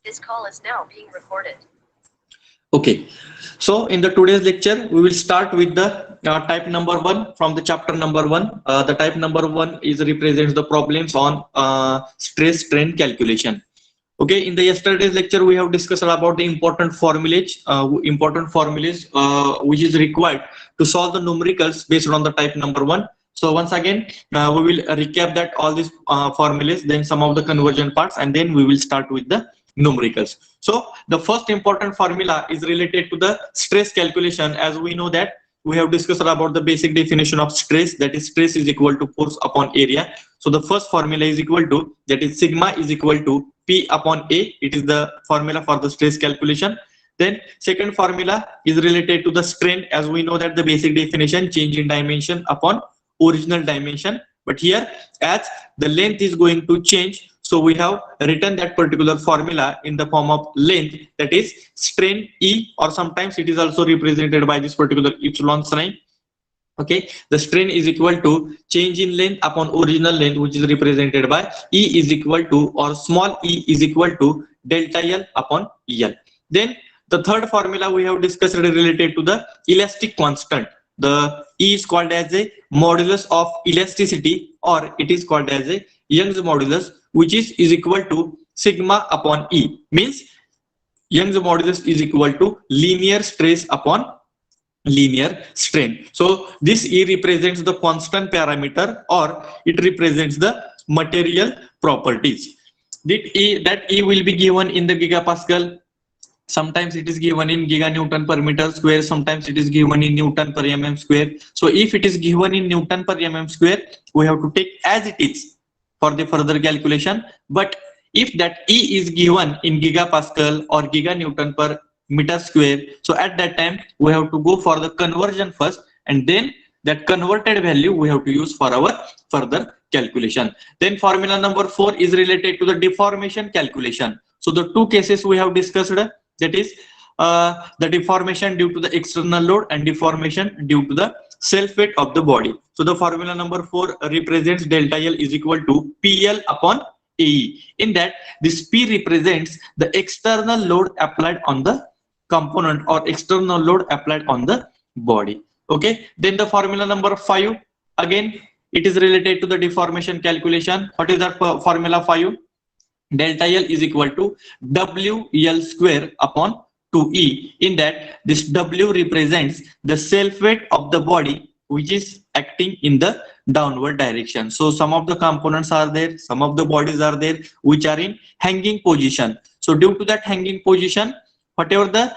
This call is now being recorded. Okay, so in the today's lecture, we will start with the type number one from the chapter number one. The type number one is represents the problems on stress strain calculation. Okay, in the yesterday's lecture, we have discussed about the important formulas, which is required to solve the numericals based on the type number one. So once again, we will recap that all these formulas, then some of the conversion parts, and then we will start with the numericals. So the first important formula is related to the stress calculation. As we know that we have discussed about the basic definition of stress, that is stress is equal to force upon area. So the first formula is equal to, that is sigma is equal to P upon A. It is the formula for the stress calculation. Then second formula is related to the strain. As we know that the basic definition, change in dimension upon original dimension. But here, as the length is going to change, so we have written that particular formula in the form of length, that is strain E, or sometimes it is also represented by this particular epsilon sign. Okay, the strain is equal to change in length upon original length, which is represented by E is equal to, or small e is equal to delta L upon L. Then the third formula we have discussed related to the elastic constant. The E is called as a modulus of elasticity, or it is called as a Young's modulus, which is equal to sigma upon E. Means Young's modulus is equal to linear stress upon linear strain. So this E represents the constant parameter, or it represents the material properties. That E will be given in the gigapascal. Sometimes it is given in giganewton per meter square. Sometimes it is given in Newton per mm square. So if it is given in Newton per mm square, we have to take as it is for the further calculation. But if that E is given in gigapascal or giganewton per meter square, so at that time we have to go for the conversion first, and then that converted value we have to use for our further calculation. Then formula number 4 is related to the deformation calculation. So the two cases we have discussed, that is the deformation due to the external load and deformation due to the self weight of the body. So the formula number 4 represents delta L is equal to PL upon AE. In that, this P represents the external load applied on the component, or external load applied on the body. Okay, then the formula number 5, again it is related to the deformation calculation. What is that formula 5? Delta L is equal to WL square upon 2E. In that, this W represents the self weight of the body which is acting in the downward direction. So some of the components are there, some of the bodies are there which are in hanging position. So due to that hanging position, whatever the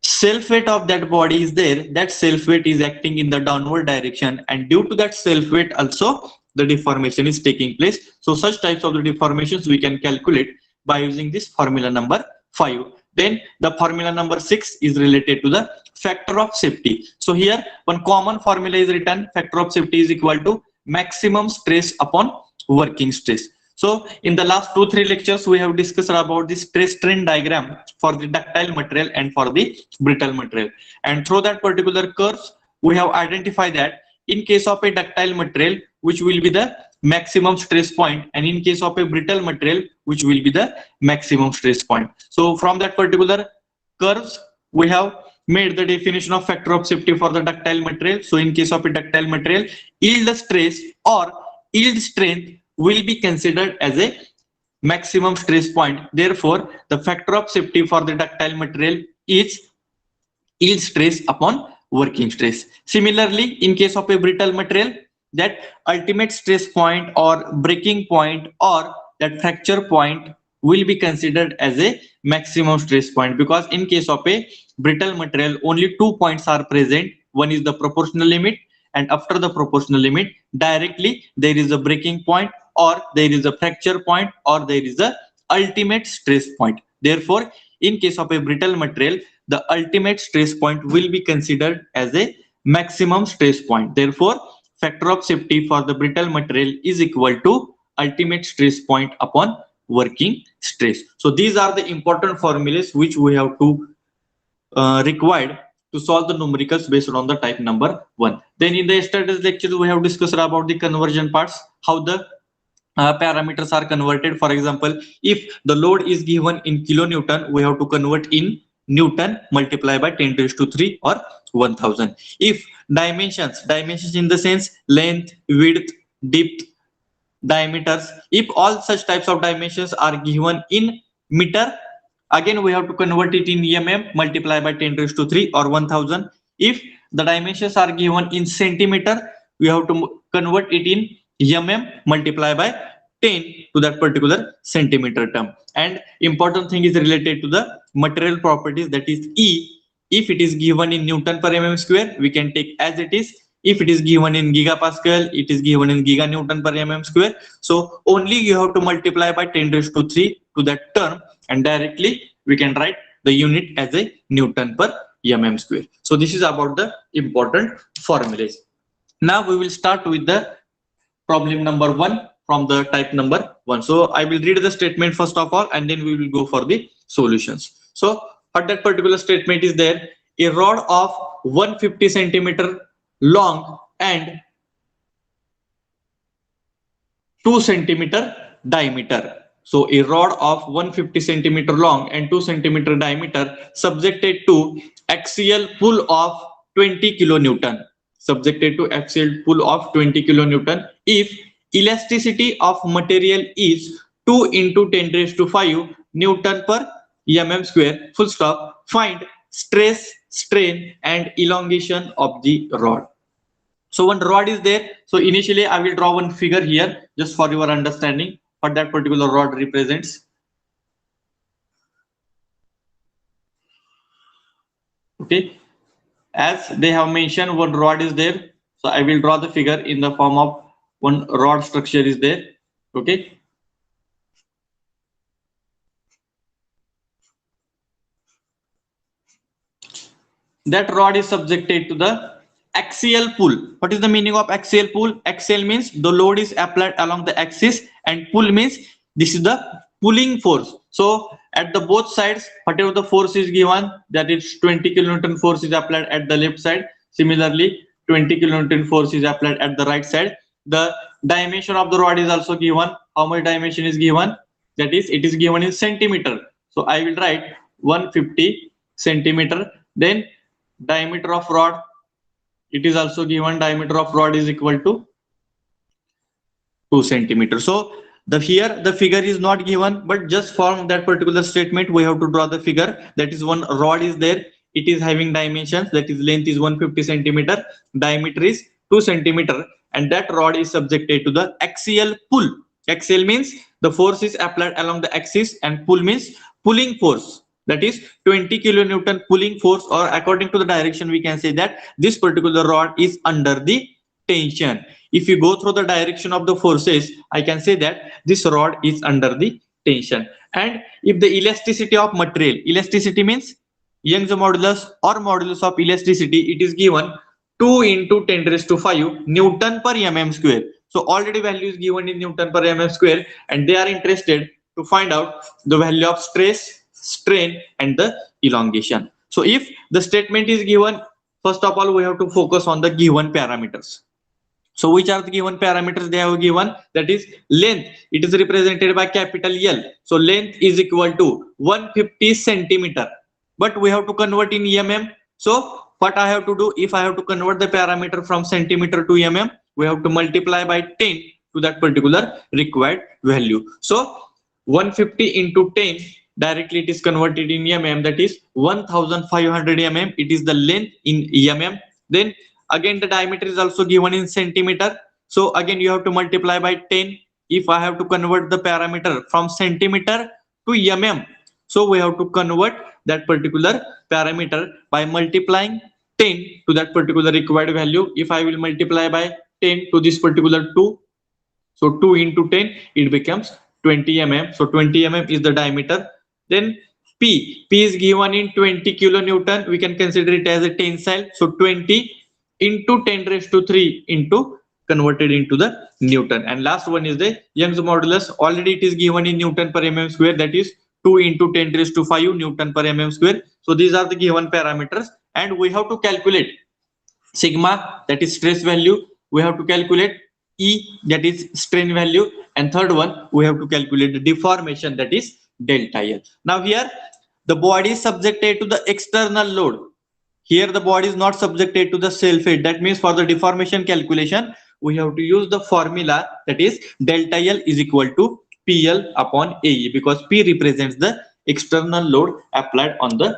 self weight of that body is there, that self weight is acting in the downward direction, and due to that self weight also the deformation is taking place. So such types of the deformations we can calculate by using this formula number 5. Then the formula number 6 is related to the factor of safety. So here one common formula is written, factor of safety is equal to maximum stress upon working stress. So in the last 2-3 lectures we have discussed about the stress strain diagram for the ductile material and for the brittle material, and through that particular curves we have identified that in case of a ductile material which will be the maximum stress point, and in case of a brittle material which will be the maximum stress point. So from that particular curves we have made the definition of factor of safety for the ductile material. So in case of a ductile material, yield stress or yield strength will be considered as a maximum stress point. Therefore the factor of safety for the ductile material is yield stress upon working stress. Similarly, in case of a brittle material, that ultimate stress point or breaking point or that fracture point will be considered as a maximum stress point, because in case of a brittle material only 2 points are present. One is the proportional limit, and after the proportional limit directly there is a breaking point, or there is a fracture point, or there is a ultimate stress point. Therefore in case of a brittle material, the ultimate stress point will be considered as a maximum stress point. Therefore factor of safety for the brittle material is equal to ultimate stress point upon working stress. So these are the important formulas which we have to required to solve the numericals based on the type number 1. Then in the yesterday's lecture we have discussed about the conversion parts, how the parameters are converted. For example, if the load is given in kilonewton, we have to convert in Newton, multiply by 10 raised to 3 or 1000. If dimensions in the sense length, width, depth, diameters, if all such types of dimensions are given in meter, again we have to convert it in mm, multiply by 10 raised to 3 or 1000. If the dimensions are given in centimeter, we have to convert it in mm, multiply by 10 to that particular centimeter term. And important thing is related to the material properties, that is E. If it is given in Newton per mm square, we can take as it is. If it is given in gigapascal, it is given in giganewton per mm square. So only you have to multiply by 10 raised to 3 to that term, and directly we can write the unit as a Newton per mm square. So this is about the important formulas. Now we will start with the problem number 1 from the type number 1. So I will read the statement first of all, and then we will go for the solutions. So for that particular statement is there, a rod of 150 centimeter long and 2 centimeter diameter. So a rod of 150 centimeter long and 2 centimeter diameter subjected to axial pull of 20 kilonewton. Subjected to axial pull of 20 kilonewton. If elasticity of material is 2 into 10 raised to 5 Newton per mm square, full stop, find stress, strain and elongation of the rod. So one rod is there. So initially I will draw one figure here just for your understanding what that particular rod represents. Okay, as they have mentioned, one rod is there. So I will draw the figure in the form of one rod structure is there. Okay. That rod is subjected to the axial pull. What is the meaning of axial pull? Axial means the load is applied along the axis, and pull means this is the pulling force. So at the both sides, whatever the force is given, that is 20 kilonewton force is applied at the left side. Similarly, 20 kilonewton force is applied at the right side. The dimension of the rod is also given. How much dimension is given? That is, it is given in centimeter. So I will write 150 centimeter. Then diameter of rod, it is also given, diameter of rod is equal to 2 centimeters. So here the figure is not given, but just from that particular statement we have to draw the figure. That is, one rod is there, it is having dimensions, that is length is 150 centimeter, diameter is 2 centimeter, and that rod is subjected to the axial pull. Axial means the force is applied along the axis, and pull means pulling force, that is 20 kilonewton pulling force, or according to the direction we can say that this particular rod is under the tension. If you go through the direction of the forces, I can say that this rod is under the tension. And if the elasticity of material, elasticity means Young's modulus or modulus of elasticity, it is given 2 into 10 raised to 5 Newton per mm square. So already value is given in Newton per mm square, and they are interested to find out the value of stress, strain and the elongation. So if the statement is given, first of all we have to focus on the given parameters. So which are the given parameters they have given? That is length, it is represented by capital L. So length is equal to 150 centimeter, but we have to convert in mm. So what I have to do, if I have to convert the parameter from centimeter to mm, we have to multiply by 10 to that particular required value. So 150 into 10, directly it is converted in mm, that is 1500 mm. It is the length in mm. Then again the diameter is also given in centimeter. So again you have to multiply by 10. If I have to convert the parameter from centimeter to mm, so we have to convert that particular parameter by multiplying 10 to that particular required value. If I will multiply by 10 to this particular 2, so 2 into 10, it becomes 20 mm. So 20 mm is the diameter. Then P is given in 20 kilonewton. We can consider it as a tensile. So 20 into 10 raised to 3 into converted into the Newton. And last one is the Young's modulus. Already it is given in Newton per mm square. That is 2 into 10 raised to 5 Newton per mm square. So these are the given parameters, and we have to calculate sigma, that is stress value. We have to calculate E, that is strain value, and third one we have to calculate the deformation, that is delta L. Now here the body is subjected to the external load. Here the body is not subjected to the self weight. That means for the deformation calculation, we have to use the formula, that is delta L is equal to PL upon AE, because P represents the external load applied on the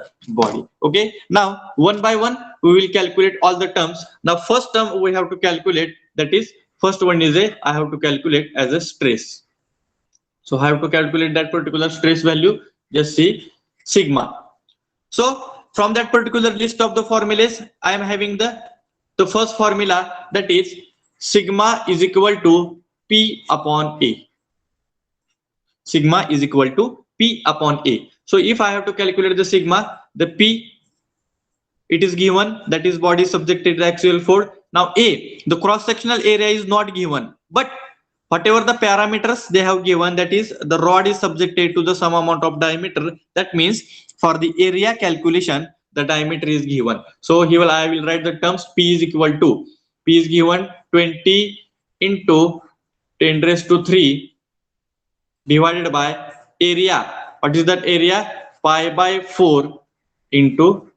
body. Okay, now one by one we will calculate all the terms. Now first term we have to calculate, that is first one is I have to calculate as a stress. So I have to calculate that particular stress value. Just see sigma. So from that particular list of the formulas, I am having the first formula, that is sigma is equal to P upon A. Sigma is equal to P upon A. So if I have to calculate the sigma, the P, it is given, that is body subjected to the axial force. Now A, the cross sectional area is not given, but whatever the parameters they have given, that is the rod is subjected to the some amount of diameter. That means for the area calculation, the diameter is given. So here I will write the terms. P is equal to, P is given 20 into 10 raised to 3 divided by area. What is that area? Pi by 4 into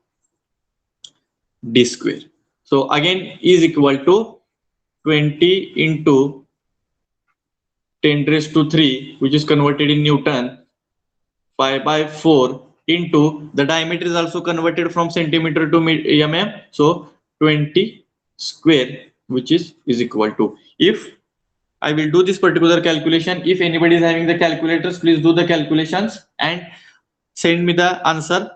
d square. So again is equal to 20 into 10 raised to 3, which is converted in Newton, pi by 4 into the diameter is also converted from centimeter to mm. So 20 square, which is equal to, if I will do this particular calculation, if anybody is having the calculators, please do the calculations and send me the answer.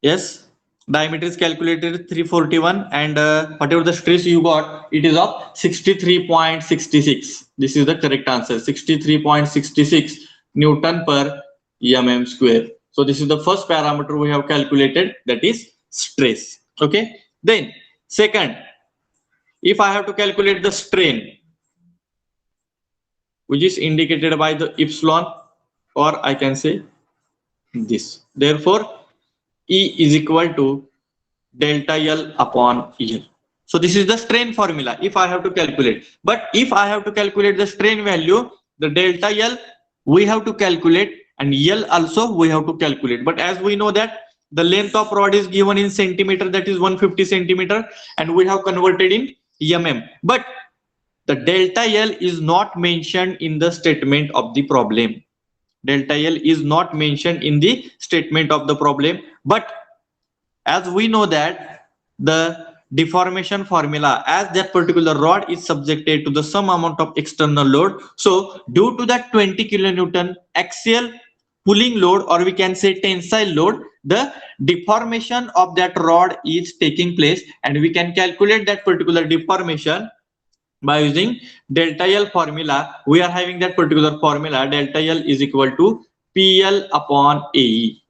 Yes, diameter is calculated 341, and whatever the stress you got, it is of 63.66. This is the correct answer, 63.66 Newton per mm square. So this is the first parameter we have calculated, that is stress. Okay, then second, if I have to calculate the strain, which is indicated by the epsilon, or I can say this. Therefore E is equal to delta L upon L. So this is the strain formula if I have to calculate. But if I have to calculate the strain value, the delta L we have to calculate, and L also we have to calculate. But as we know that the length of rod is given in centimeter, that is 150 centimeter, and we have converted in mm. But the delta L is not mentioned in the statement of the problem. Delta L is not mentioned in the statement of the problem. But as we know that the deformation formula, as that particular rod is subjected to the some amount of external load, so due to that 20 kilonewton axial pulling load, or we can say tensile load, the deformation of that rod is taking place, and we can calculate that particular deformation by using delta L formula. We are having that particular formula, delta L is equal to PL upon AE.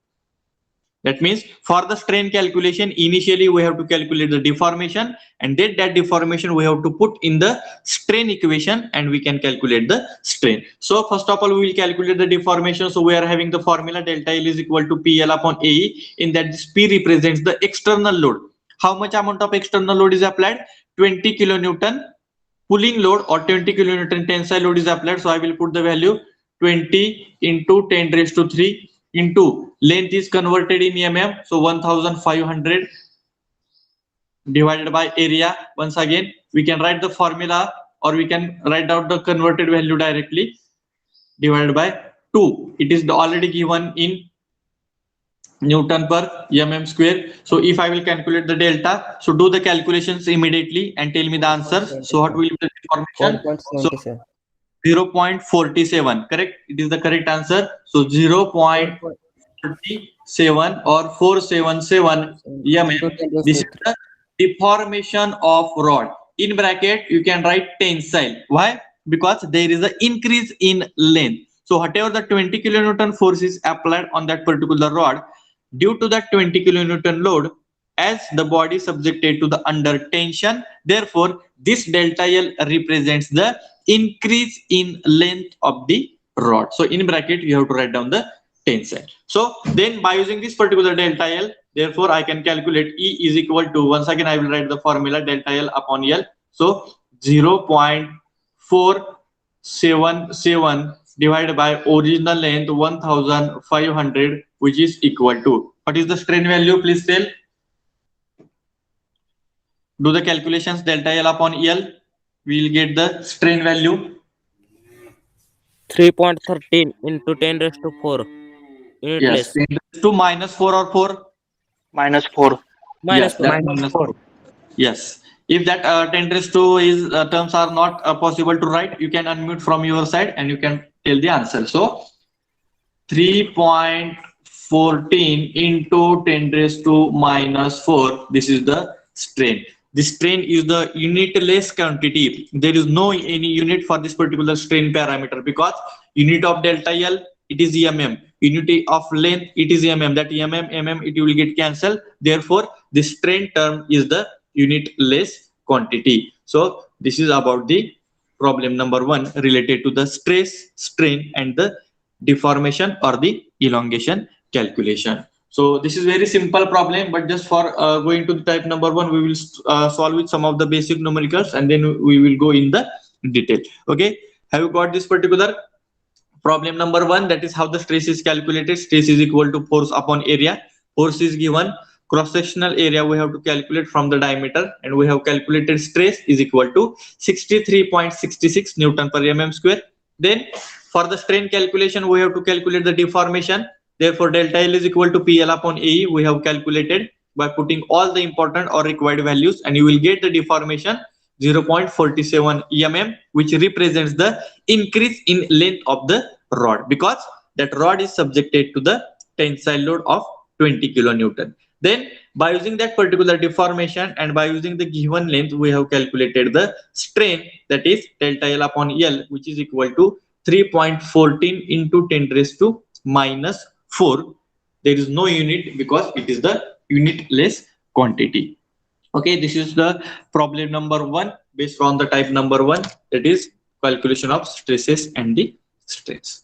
That means for the strain calculation, initially we have to calculate the deformation, and then that deformation we have to put in the strain equation, and we can calculate the strain. So first of all, we will calculate the deformation. So we are having the formula delta L is equal to PL upon AE. In that, this P represents the external load. How much amount of external load is applied? 20 kilonewton pulling load or 20 kilonewton tensile load is applied. So I will put the value 20 into 10 raised to 3 into length is converted in mm, so 1500 divided by area. Once again we can write the formula, or we can write out the converted value directly, divided by 2. It is already given in Newton per mm square. So if I will calculate the delta, so do the calculations immediately and tell me the answer. So what will be the deformation? So 0.47, correct? It is the correct answer. So 0.47 or 477 mm. This is the deformation of rod. In bracket you can write tensile. Why? Because there is an increase in length. So whatever the 20 kilonewton force is applied on that particular rod, due to that 20 kilonewton load, as the body is subjected to the under tension, therefore this delta L represents the increase in length of the rod. So in bracket you have to write down the tensile. So then by using this particular delta L, therefore I can calculate E is equal to, once again I will write the formula delta L upon L. So 0.477 divided by original length 1500, which is equal to, what is the strain value? Please tell. Do the calculations. Delta L upon L. We will get the strain value. 3.13 into 10 raised to 4 unit Yes. less. 10 raised to minus 4 or 4? -4. Minus Yes, 4. that's minus 4. Yes. If that 10 raised to is terms are not possible to write, you can unmute from your side and you can tell the answer. So 3.14 into 10 raised to minus 4. This is the strain. This strain is the unitless quantity. There is no any unit for this particular strain parameter because unit of delta L, it is mm. Unit of length, it is mm. That mm, it will get cancelled. Therefore, the strain term is the unitless quantity. So this is about the problem number 1 related to the stress, strain, and the deformation or the elongation calculation. So this is very simple problem, but just for going to the type number 1, we will solve with some of the basic numericals and then we will go in the detail. Okay, have you got this particular problem number 1? That is how the stress is calculated. Stress is equal to force upon area. Force is given. Cross-sectional area we have to calculate from the diameter, and we have calculated stress is equal to 63.66 Newton per mm square. Then for the strain calculation, we have to calculate the deformation. Therefore, delta L is equal to PL upon AE. We have calculated by putting all the important or required values, and you will get the deformation 0.47 mm, which represents the increase in length of the rod because that rod is subjected to the tensile load of 20 kilonewton. Then by using that particular deformation and by using the given length, we have calculated the strain, that is delta L upon L, which is equal to 3.14 into 10 raised to minus 4. There is no unit because it is the unitless quantity. Okay, this is the problem number 1 based on the type number 1, that is calculation of stresses and the strains.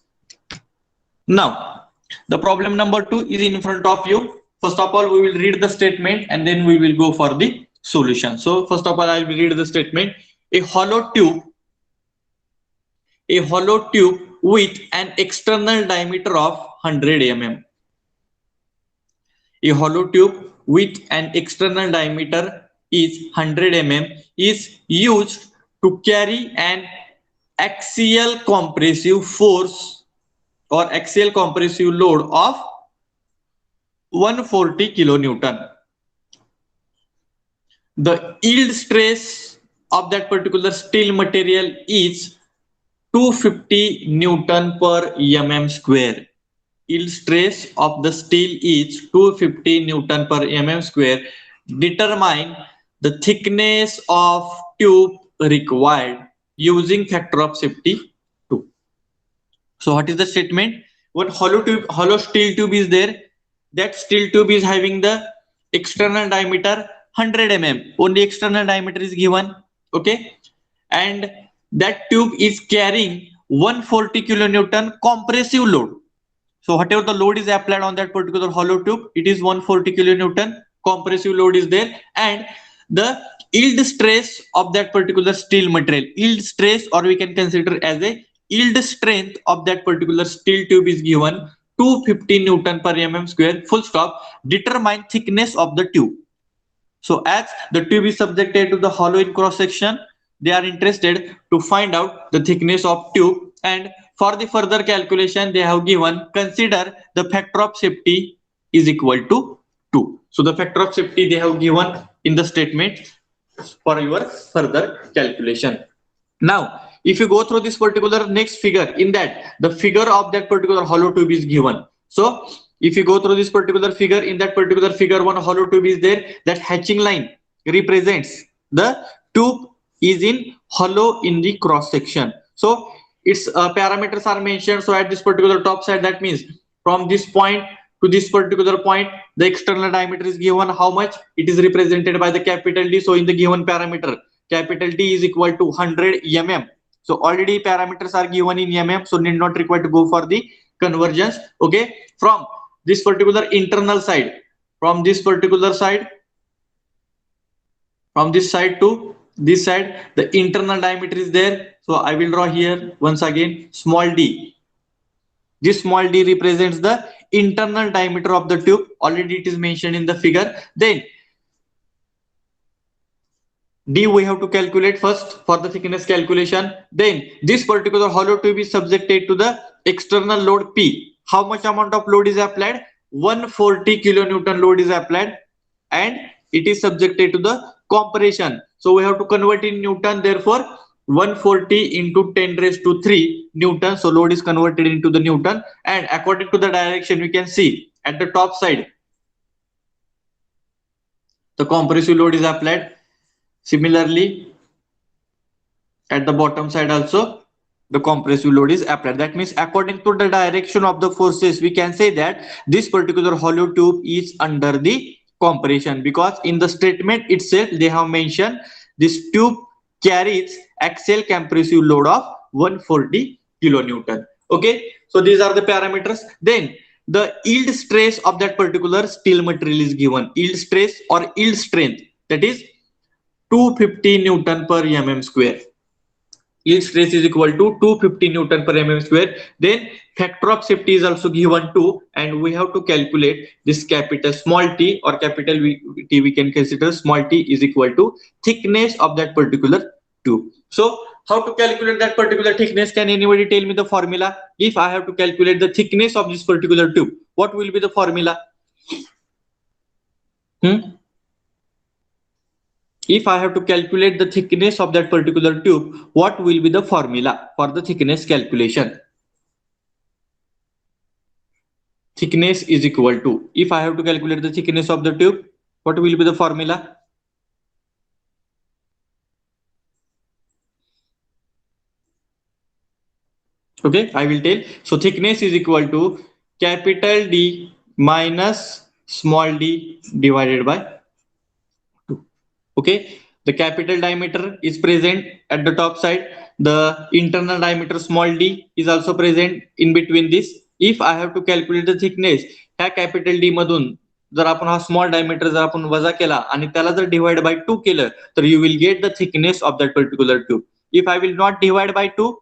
Now, the problem number 2 is in front of you. First of all, we will read the statement and then we will go for the solution. So first of all, I will read the statement. A hollow tube with an external diameter of 100 mm. A hollow tube with an external diameter is 100 mm is used to carry an axial compressive force or axial compressive load of 140 kilonewton. The yield stress of that particular steel material is 250 Newton per mm square. Yield stress of the steel is 250 Newton per mm square. Determine the thickness of tube required using factor of safety 2. So what is the statement? One hollow steel tube is there. That steel tube is having the external diameter 100 mm. Only external diameter is given. Okay, and that tube is carrying 140 kilonewton compressive load. So whatever the load is applied on that particular hollow tube, it is 140 kilonewton compressive load is there, and the yield stress of that particular steel material, yield stress, or we can consider as a yield strength of that particular steel tube is given 250 Newton per mm square, full stop. Determine thickness of the tube. So as the tube is subjected to the hollow in cross section, they are interested to find out the thickness of tube, and for the further calculation they have given, consider the factor of safety is equal to 2. So the factor of safety they have given in the statement for your further calculation. Now if you go through this particular next figure, in that the figure of that particular hollow tube is given. So if you go through this particular figure, in that particular figure, one hollow tube is there. That hatching line represents the tube is in hollow in the cross section. So its parameters are mentioned. So at this particular top side, that means from this point to this particular point, the external diameter is given how much? It is represented by the capital D. So in the given parameter, capital D is equal to 100 mm. So already parameters are given in mm, so need not require to go for the conversions. Okay, from this particular internal side, from this particular side, from this side to this side the internal diameter is there. So I will draw here once again small d. This small d represents the internal diameter of the tube. Already it is mentioned in the figure. Then d we have to calculate first for the thickness calculation. Then this particular hollow tube is subjected to the external load P. How much amount of load is applied? 140 kilonewton load is applied, and it is subjected to the compression. So we have to convert in Newton. Therefore 140 into 10 raised to 3 Newton. So load is converted into the Newton, and according to the direction we can see at the top side the compressive load is applied. Similarly, at the bottom side also the compressive load is applied. That means according to the direction of the forces, we can say that this particular hollow tube is under the compression, because in the statement itself they have mentioned this tube carries axial compressive load of 140 kilonewton. Okay, so these are the parameters. Then the yield stress of that particular steel material is given. Yield stress or yield strength, that is 250 Newton per mm square. Yield stress is equal to 250 Newton per mm square. Then factor of safety is also given too, and we have to calculate this capital small t or capital T. We can consider small t is equal to thickness of that particular tube. So how to calculate that particular thickness? Can anybody tell me the formula? If I have to calculate the thickness of this particular tube, what will be the formula? If I have to calculate the thickness of that particular tube, what will be the formula for the thickness calculation? Thickness is equal to, if I have to calculate the thickness of the tube, what will be the formula? Okay, I will tell. So thickness is equal to capital D minus small d divided by 2. Okay, the capital diameter is present at the top side. The internal diameter small d is also present in between this. If I have to calculate the thickness, ह्या capital D मधून जर आपण हा small diameter जर आपण वजा केला आणि त्याला जर divide by 2 केलं, तर you will get the thickness of that particular tube. If I will not divide by 2,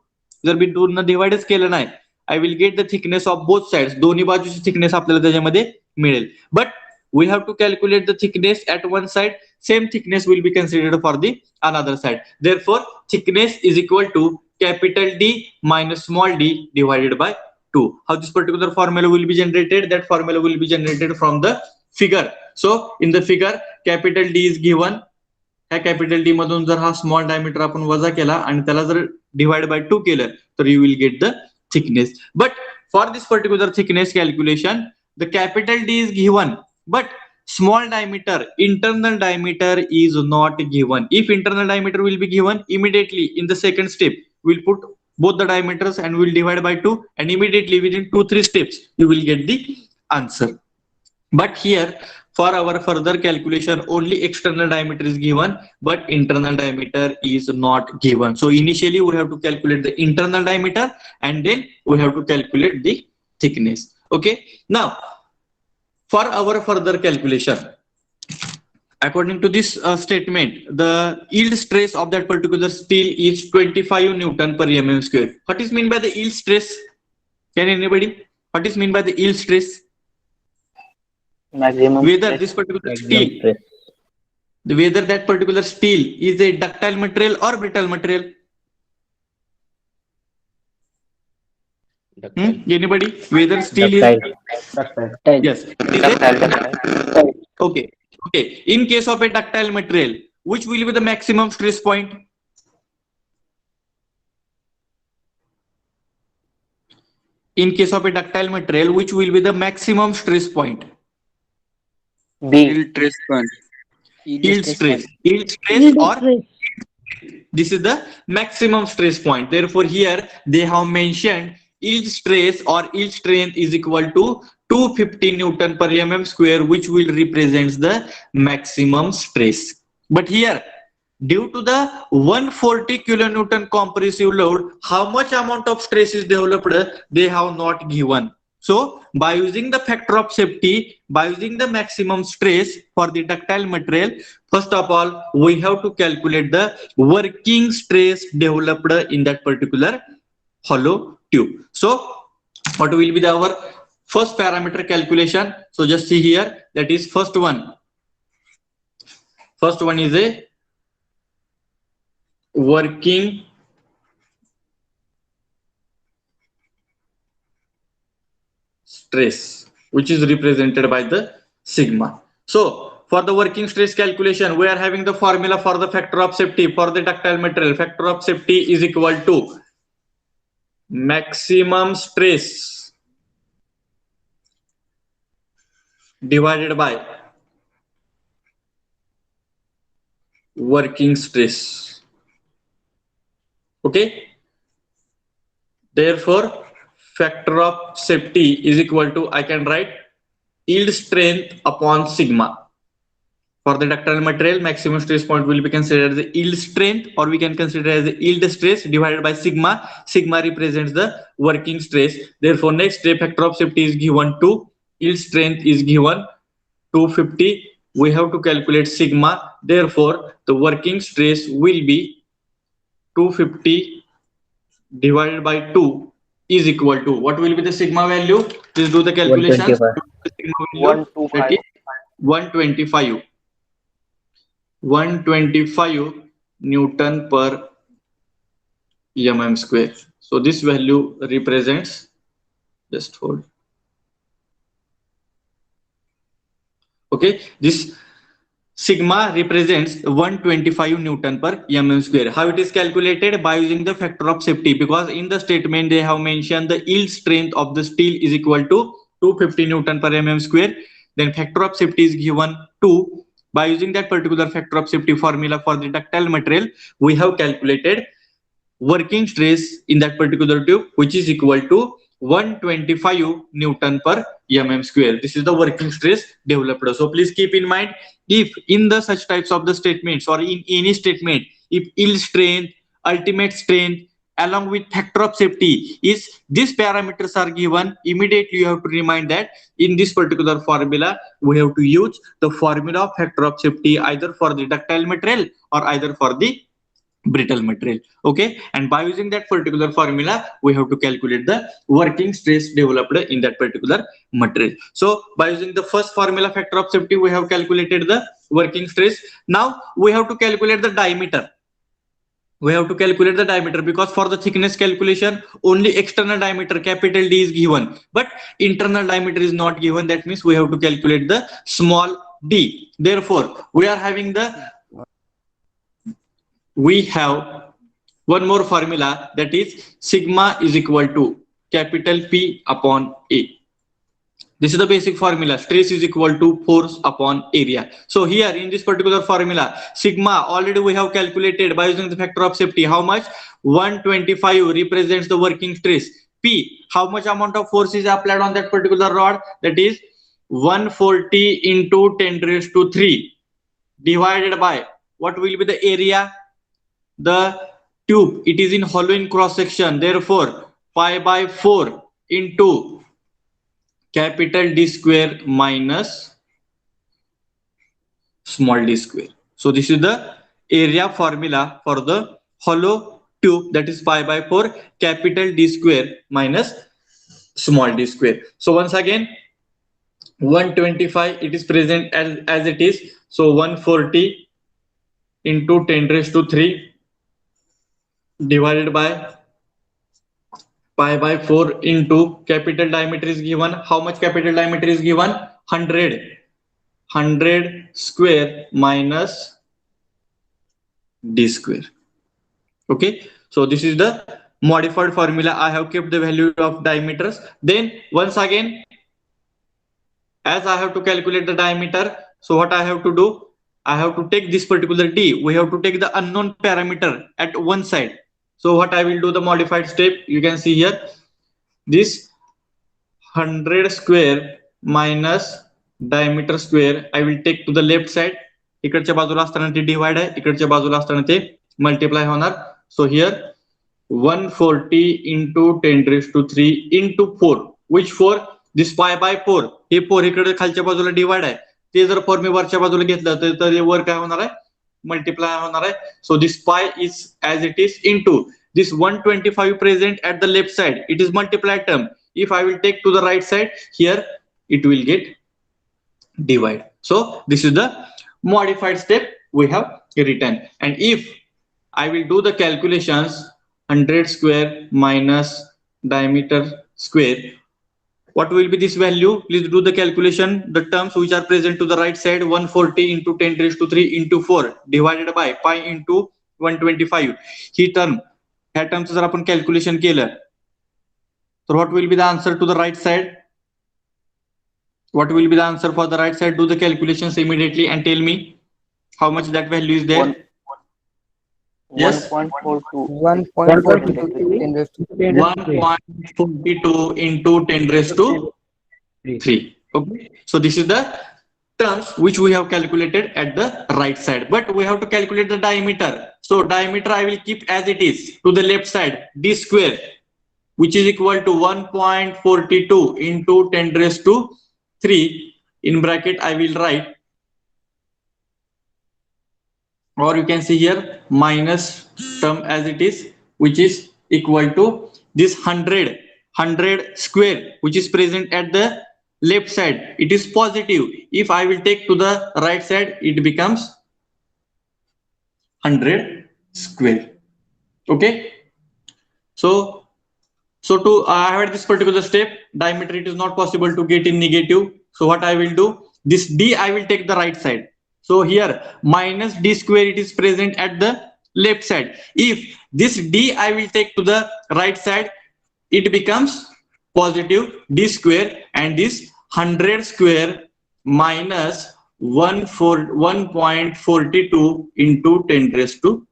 जर मी 2 न डिवाइडच केलं नाही, I will get the thickness of both sides. दोन्ही बाजूची thickness आपल्याला त्याच्यामध्ये मिळेल. But we have to calculate the thickness at one side. Same thickness will be considered for the another side. Therefore, thickness is equal to capital D minus small d divided by 2. How this particular formula will be generated? That formula will be generated from the figure. So in the figure, capital D is given. ह्या capital D मधून जर हा small diameter आपण वजा केला आणि त्याला जर divide by 2 केलं, तर you will get the thickness. But for this particular thickness calculation, the capital D is given, but small diameter, internal diameter is not given. If internal diameter will be given, immediately in the second step, we'll put both the diameters and we'll divide by 2, and immediately within 2-3 steps, you will get the answer. But here, for our further calculation, only external diameter is given, but internal diameter is not given. So initially we have to calculate the internal diameter, and then we have to calculate the thickness. Okay. Now, for our further calculation, according to this statement, the yield stress of that particular steel is 25 Newton per mm square. What is meant by the yield stress? Can anybody? What is meant by the yield stress? Maximum Whether stress. this particular Maximum steel, stress. whether that particular steel is a ductile material or brittle material. Anybody? Whether steel is yes. Okay. Okay. In case of a ductile material, which will be the maximum stress point? In case of a ductile material, which will be the maximum stress point? B. Yield stress point. Yield stress. Yield stress or this is the maximum stress point. Therefore, here they have mentioned yield stress or yield strength is equal to 250 Newton per mm square, which will represent the maximum stress. But here, due to the 140 kilonewton compressive load, how much amount of stress is developed? They have not given. So by using the factor of safety, by using the maximum stress for the ductile material, first of all we have to calculate the working stress developed in that particular hollow tube. So what will be our first parameter calculation? So just see here, that is first one is a working stress, which is represented by the sigma. So for the working stress calculation, we are having the formula for the factor of safety for the ductile material. Factor of safety is equal to maximum stress divided by working stress. Okay, therefore factor of safety is equal to, I can write yield strength upon sigma. For the ductile material, maximum stress point will be considered as the yield strength, or we can consider as the yield stress divided by sigma. Sigma represents the working stress. Therefore next step, factor of safety is given to yield strength is given 250. We have to calculate sigma. Therefore the working stress will be 250 divided by 2 is equal to, what will be the sigma value? Please do the calculations. 125. 125 Newton per mm square. So this value represents, just hold. Okay, this sigma represents 125 Newton per mm square. How it is calculated? By using the factor of safety, because in the statement they have mentioned the yield strength of the steel is equal to 250 Newton per mm square. Then factor of safety is given 2. By using that particular factor of safety formula for the ductile material, we have calculated working stress in that particular tube, which is equal to 125 Newton per mm square. This is the working stress developed. So please keep in mind, if in the such types of the statements or in any statement, if yield strength, ultimate strength along with factor of safety is these parameters are given, immediately you have to remind that in this particular formula we have to use the formula of factor of safety either for the ductile material or either for the brittle material. Okay, and by using that particular formula we have to calculate the working stress developed in that particular material. So by using the first formula, factor of safety, we have calculated the working stress. Now we have to calculate the diameter. We have to calculate the diameter, because for the thickness calculation only external diameter capital D is given, but internal diameter is not given. That means we have to calculate the small d. Therefore we are having we have one more formula, that is sigma is equal to capital P upon A. This is the basic formula. Stress is equal to force upon area. So here in this particular formula, sigma already we have calculated by using the factor of safety. How much? 125 represents the working stress. P, how much amount of force is applied on that particular rod? That is 140 into 10 raised to 3 divided by, what will be the area? The tube, it is in hollow in cross section. Therefore pi by 4 into capital D square minus small d square. So this is the area formula for the hollow tube, that is pi by 4 capital D square minus small d square. So once again 125 it is present as it is. So 140 into 10 raised to 3 divided by pi by 4 into capital diameter is given. How much capital diameter is given? 100 square minus d square. Okay, so this is the modified formula. I have kept the value of diameters. Then once again, as I have to calculate the diameter, so what I have to do? I have to take this particular d. We have to take the unknown parameter at one side. So what I will do, the modified step, you can see here, this 100 square minus diameter square I will take to the left side. इकडच्या बाजूला असताना ते divide आहे, इकडच्या बाजूला असताना ते multiply होणार. So here 140 into 10 raised to 3 into 4. Which 4? This pi by 4, हे 4 इकडे खालच्या बाजूला डिवाइड आहे, ते जर 4 मी वरच्या बाजूला घेतलं तर वर काय होणार आहे, मल्टिप्लाय होणार आहे. So this pi is as it is into this 125 present at the left side, it is multiplied term. If I will take to the right side, here it will get divide. So this is the modified step we have written. And if I will do the calculations, 100 square minus diameter square, what will be this value? Please do the calculation. The terms which are present to the right side, 140 into 10 raised to 3 into 4 divided by pi into 125. He term, ह्या टर्मचं जर आपण calculation केलं तर what will be the answer to the right side? What will be the answer for the right side? Do the calculations immediately and tell me how much that value is there. Yes, 1.42. 1.42 1.42 into 10 raised to 3. Okay, so this is the terms which we have calculated at the right side, but we have to calculate the diameter. So diameter I will keep as it is. To the left side, d square, which is equal to 1.42 into 10 raised to 3. In bracket I will write, or you can see here minus term as it is, which is equal to this 100 square, which is present at the left side, it is positive. If I will take to the right side, it becomes 100 square. Okay, so to I have this particular step, diameter it is not possible to get in negative. So what I will do, this d I will take the right side. So here minus d square, it is present at the left side. If this d I will take to the right side, it becomes positive d square, and this 100 square minus 1.42 into 10 raised to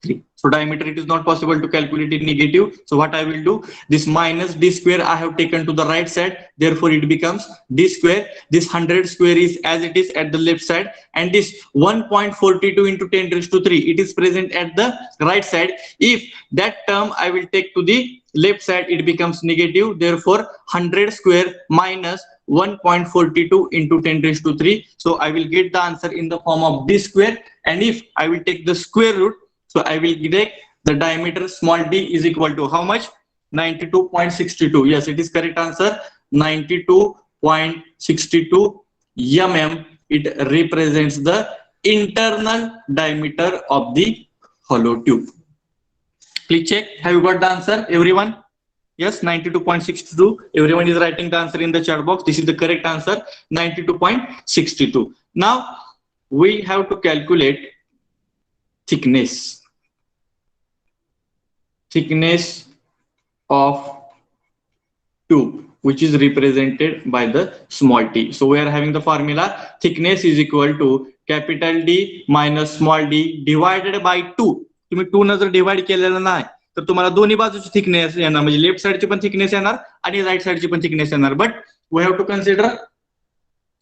3. So diameter it is not possible to calculate in negative. So what I will do, this minus d square I have taken to the right side, therefore it becomes d square. This 100 square is as it is at the left side, and this 1.42 into 10 raised to 3, it is present at the right side. If that term I will take to the left side, it becomes negative. Therefore 100 square minus 1.42 into 10 raised to 3. So I will get the answer in the form of d square, and if I will take the square root, so I will get the diameter small d is equal to how much? 92.62. Yes, it is correct answer. 92.62 mm. It represents the internal diameter of the hollow tube. Please check. Have you got the answer, everyone? Yes, 92.62. Everyone is writing the answer in the chat box. This is the correct answer, 92.62. Now we have to calculate thickness of tube, which is represented by the small t. So we are having the formula, thickness is equal to capital D minus small d divided by 2. तुम्ही 2 न जर divide केलेलं नाही तर तुम्हाला दोन्ही बाजूची thickness येणार, म्हणजे लेफ्ट साइडची पण थिकनेस येणार आणि राइट साइडची पण थिकनेस येणार. But we have to consider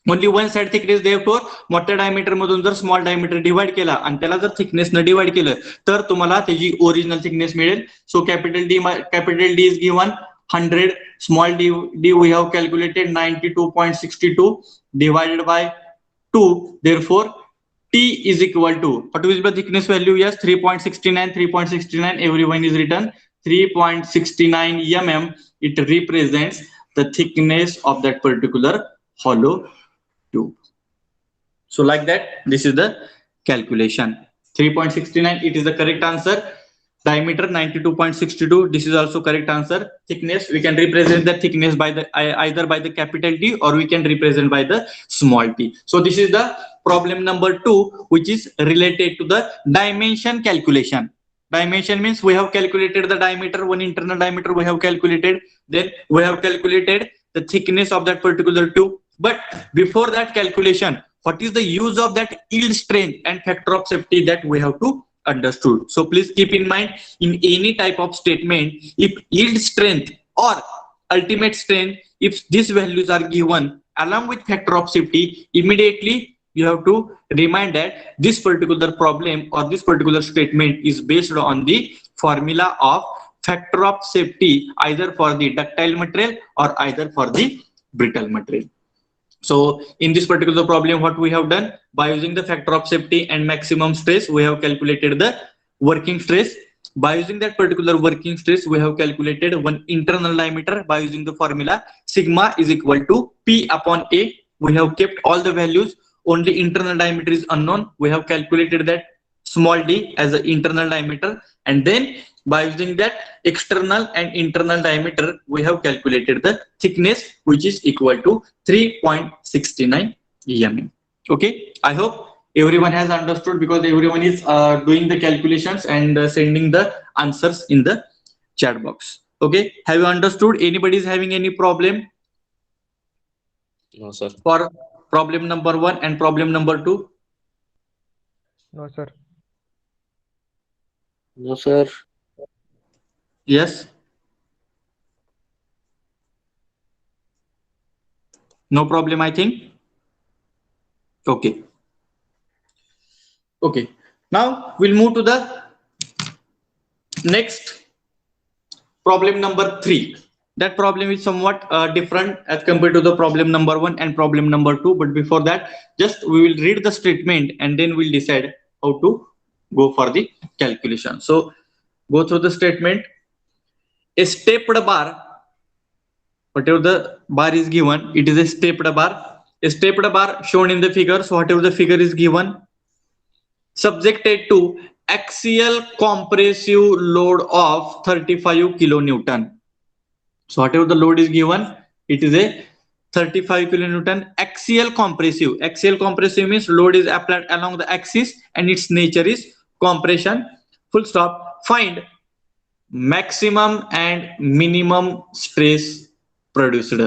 only one side thickness. Therefore मोठ्या डायमीटर मधून जर स्मॉल डायमीटर डिवाइड केला आणि त्याला जर थिकनेस न डिवाइड केलं तर तुम्हाला त्याची ओरिजिनल थिकनेस मिळेल. So capital D is given 100, small d we have calculated 92.62 divided by 2. Therefore t is equal to, what is the thickness value? Yes, 3.69. Everyone is written 3.69 mm. It represents the thickness of that particular hollow tube. So like that, this is the calculation. 3.69, it is the correct answer. Diameter 92.62, this is also correct answer. Thickness, we can represent the thickness by the either by the capital T or we can represent by the small t. So this is the problem number 2, which is related to the dimension calculation. Dimension means we have calculated the diameter, one internal diameter we have calculated, then we have calculated the thickness of that particular tube. But before that calculation, what is the use of that yield strength and factor of safety that we have to understood. So please keep in mind, in any type of statement, if yield strength or ultimate strength, if these values are given along with factor of safety, immediately you have to remind that this particular problem or this particular statement is based on the formula of factor of safety either for the ductile material or either for the brittle material. So in this particular problem, what we have done, by using the factor of safety and maximum stress, we have calculated the working stress. By using that particular working stress, we have calculated one internal diameter by using the formula sigma is equal to P upon A. We have kept all the values, only internal diameter is unknown. We have calculated that small d as the internal diameter, and then by using that external and internal diameter, we have calculated the thickness, which is equal to 3.69 mm. Okay, I hope everyone has understood, because everyone is doing the calculations and sending the answers in the chat box. Okay, have you understood? Anybody is having any problem No, sir. for problem number 1 and problem number 2? No, sir. No, sir. Yes. No problem, I think. Okay. Okay. Now we'll move to the next problem number 3. That problem is somewhat different as compared to the problem number 1 and problem number 2. But before that, just we will read the statement and then we'll decide how to go for the calculation. So go through the statement. A stepped bar, whatever the bar is given, it is a stepped bar. A stepped bar shown in the figure. So whatever the figure is given, subjected to axial compressive load of 35 kilonewton. So whatever the load is given, it is a 35 kilonewton axial compressive. Axial compressive means load is applied along the axis and its nature is compression. Full stop. Find maximum and minimum stress produced.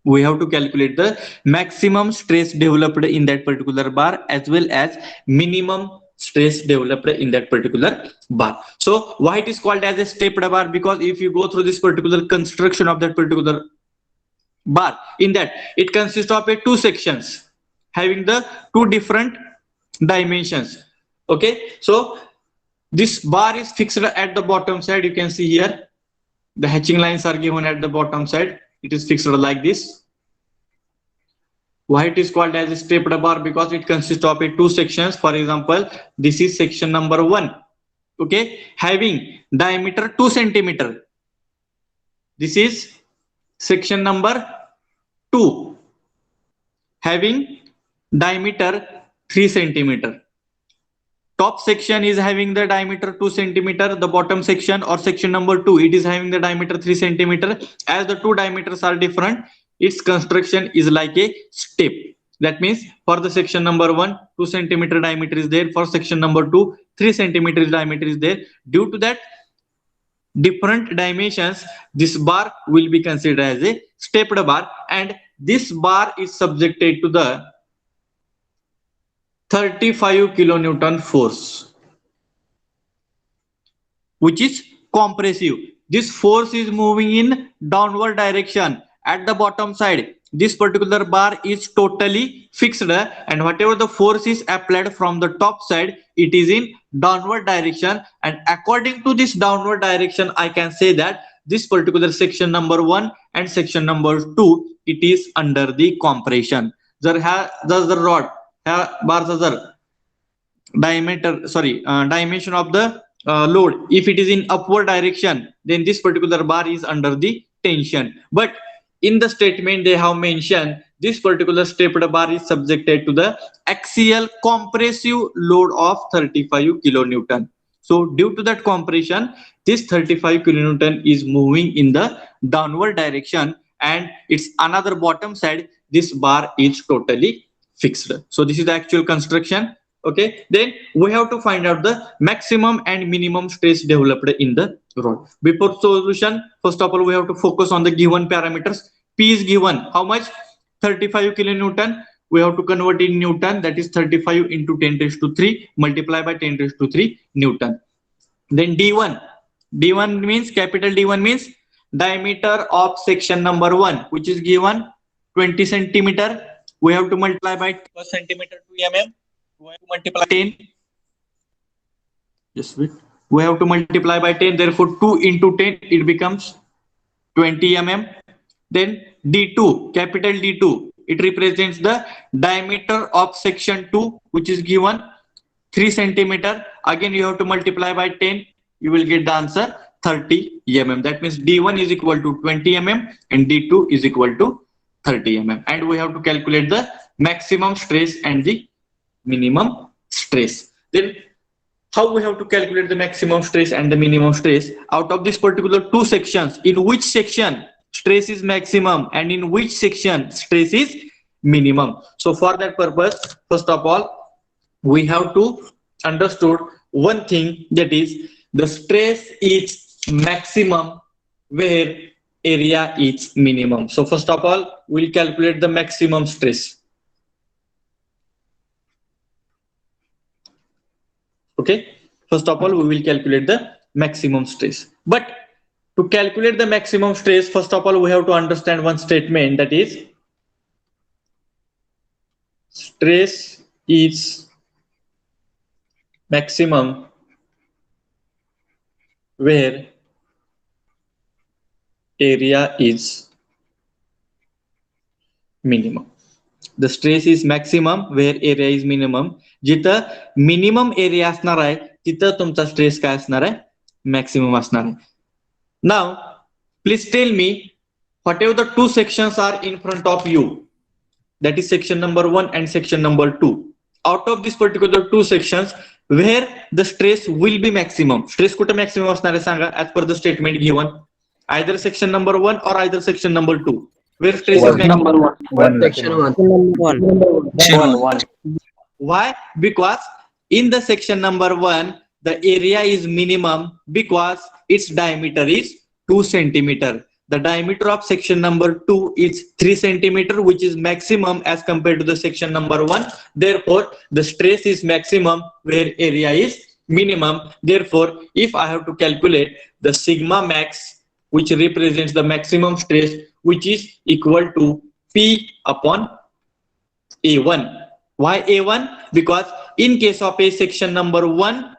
We have to calculate the maximum stress developed in that particular bar as well as minimum stress developed in that particular bar. So why it is called as a stepped bar? Because if you go through this particular construction of that particular bar, in that it consists of two sections having the two different dimensions. Okay, so this bar is fixed at the bottom side. You can see here the hatching lines are given at the bottom side. It is fixed like this. Why it is called as a stepped bar? Because it consists of two sections. For example, this is section number 1. Okay, having diameter 2 centimeter. This is section number 2, having diameter 3 centimeter. Top section is having the diameter 2 centimeter. The bottom section or section number 2, it is having the diameter 3 centimeter. As the two diameters are different, its construction is like a step. That means for the section number 1, 2 centimeter diameter is there. For section number 2, 3 centimeter diameter is there. Due to that different dimensions, this bar will be considered as a stepped bar, and this bar is subjected to the 35 kilonewton force, which is compressive. This force is moving in downward direction at the bottom side. This particular bar is totally fixed, and whatever the force is applied from the top side, it is in downward direction, and according to this downward direction, I can say that this particular section number 1 and section number 2, it is under the compression. The rod bar dimension of the load, if it is in upward direction, then this particular bar is under the tension. But in the statement they have mentioned this particular stepped bar is subjected to the axial compressive load of 35 kilonewton. So due to that compression, this 35 kilonewton is moving in the downward direction, and its another bottom side, this bar is totally fixed. So this is the actual construction. Okay, then we have to find out the maximum and minimum stress developed in the rod. Before solution, first of all, we have to focus on the given parameters. P is given how much? 35 kilonewton. We have to convert in Newton, that is 35 into 10 raised to 3 multiplied by 10 raised to 3 Newton. Then D1 means, capital D1 means diameter of section number 1, which is given 20 centimeter. We have to multiply by per centimeter to mm. We have to multiply 10. Just wait. we have to multiply by 10. Therefore, 2 into 10, it becomes 20 mm. Then D2, capital D2, it represents the diameter of section 2, which is given 3 centimeter. Again, you have to multiply by 10. You will get the answer 30 mm. That means D1 is equal to 20 mm and D2 is equal to 30 mm. And we have to calculate the maximum stress and the minimum stress. Then how we have to calculate the maximum stress and the minimum stress? Out of this particular two sections, in which section stress is maximum and in which section stress is minimum? So for that purpose, first of all, we have to understood one thing, that is the stress is maximum where area is minimum. So first of all, we'll calculate the maximum stress. Okay, first of all, we will calculate the maximum stress. But to calculate the maximum stress, first of all, we have to understand one statement, that is stress is maximum where area is minimum. The stress is maximum where area is minimum. जिथं minimum area असणार आहे तिथं तुमचा stress काय असणार आहे, maximum असणार आहे. Now please tell me whatever the two sections are in front of you, that is section number 1 and section number 2. Out of this particular two sections, where the stress will be maximum. Stress कुठे maximum असणार आहे सांगा, as per the statement given. Either section number 1 or either section number 2. Where stress is maximum. Section 1. One. Why? Because in the section number 1, the area is minimum because its diameter is 2 centimeter. The diameter of section number 2 is 3 centimeter, which is maximum as compared to the section number 1. Therefore, the stress is maximum where area is minimum. Therefore, if I have to calculate the sigma max, which represents the maximum stress, which is equal to P upon A1. Why A1? Because in case of a section number 1,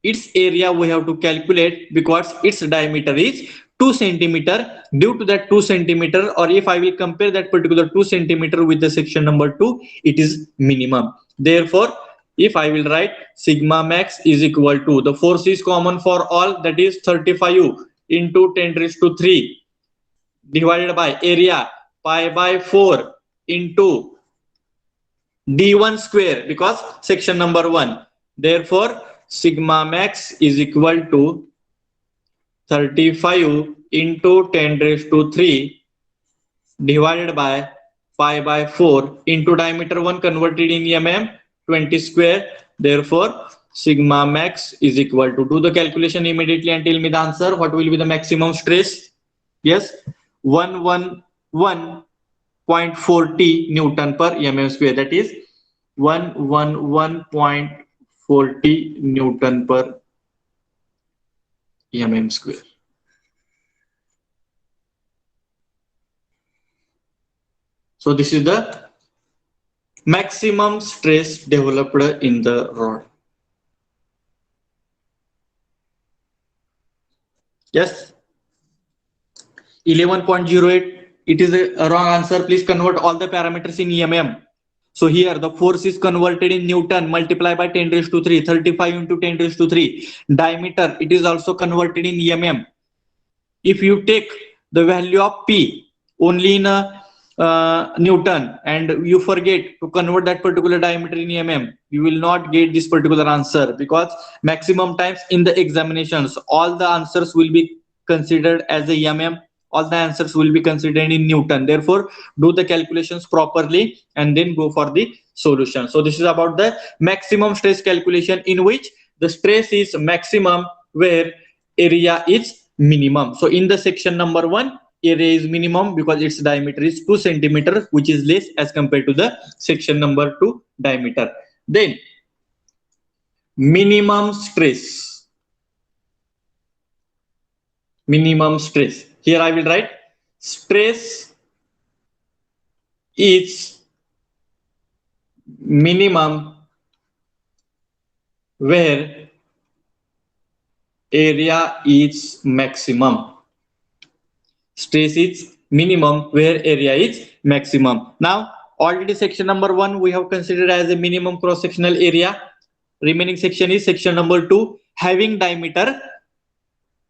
its area we have to calculate because its diameter is 2 centimeter. Due to that 2 centimeter, or if I will compare that particular 2 centimeter with the section number 2, it is minimum. Therefore, if I will write sigma max is equal to, the force is common for all, that is 35 into 10 raised to 3 divided by area pi by 4 into d1 square, because section number 1. Therefore, sigma max is equal to 35 into 10 raised to 3 divided by pi by 4 into diameter 1 converted in mm, 20 square. Therefore, sigma max is equal to, do the calculation immediately and tell me the answer. What will be the maximum stress? Yes, 111.40 Newton per mm square. That is 111.40 Newton per mm square. So this is the maximum stress developed in the rod. Yes. 11.08. It is a wrong answer. Please convert all the parameters in mm. So here the force is converted in Newton, multiply by 10 raised to 3, 35 into 10 raised to 3. Diameter, it is also converted in mm. If you take the value of P only in Newton and you forget to convert that particular diameter in mm, you will not get this particular answer, because maximum times in the examinations, all the answers will be considered as a mm. All the answers will be considered in Newton. Therefore, do the calculations properly and then go for the solution. So this is about the maximum stress calculation, in which the stress is maximum where area is minimum. So in the section number 1, area is minimum because its diameter is 2 centimeter, which is less as compared to the section number 2 diameter. Then minimum stress. Minimum stress. Here I will write stress is minimum where area is maximum. Stress is minimum where area is maximum. Now, already section number 1 we have considered as a minimum cross-sectional area. Remaining section is section number 2, having diameter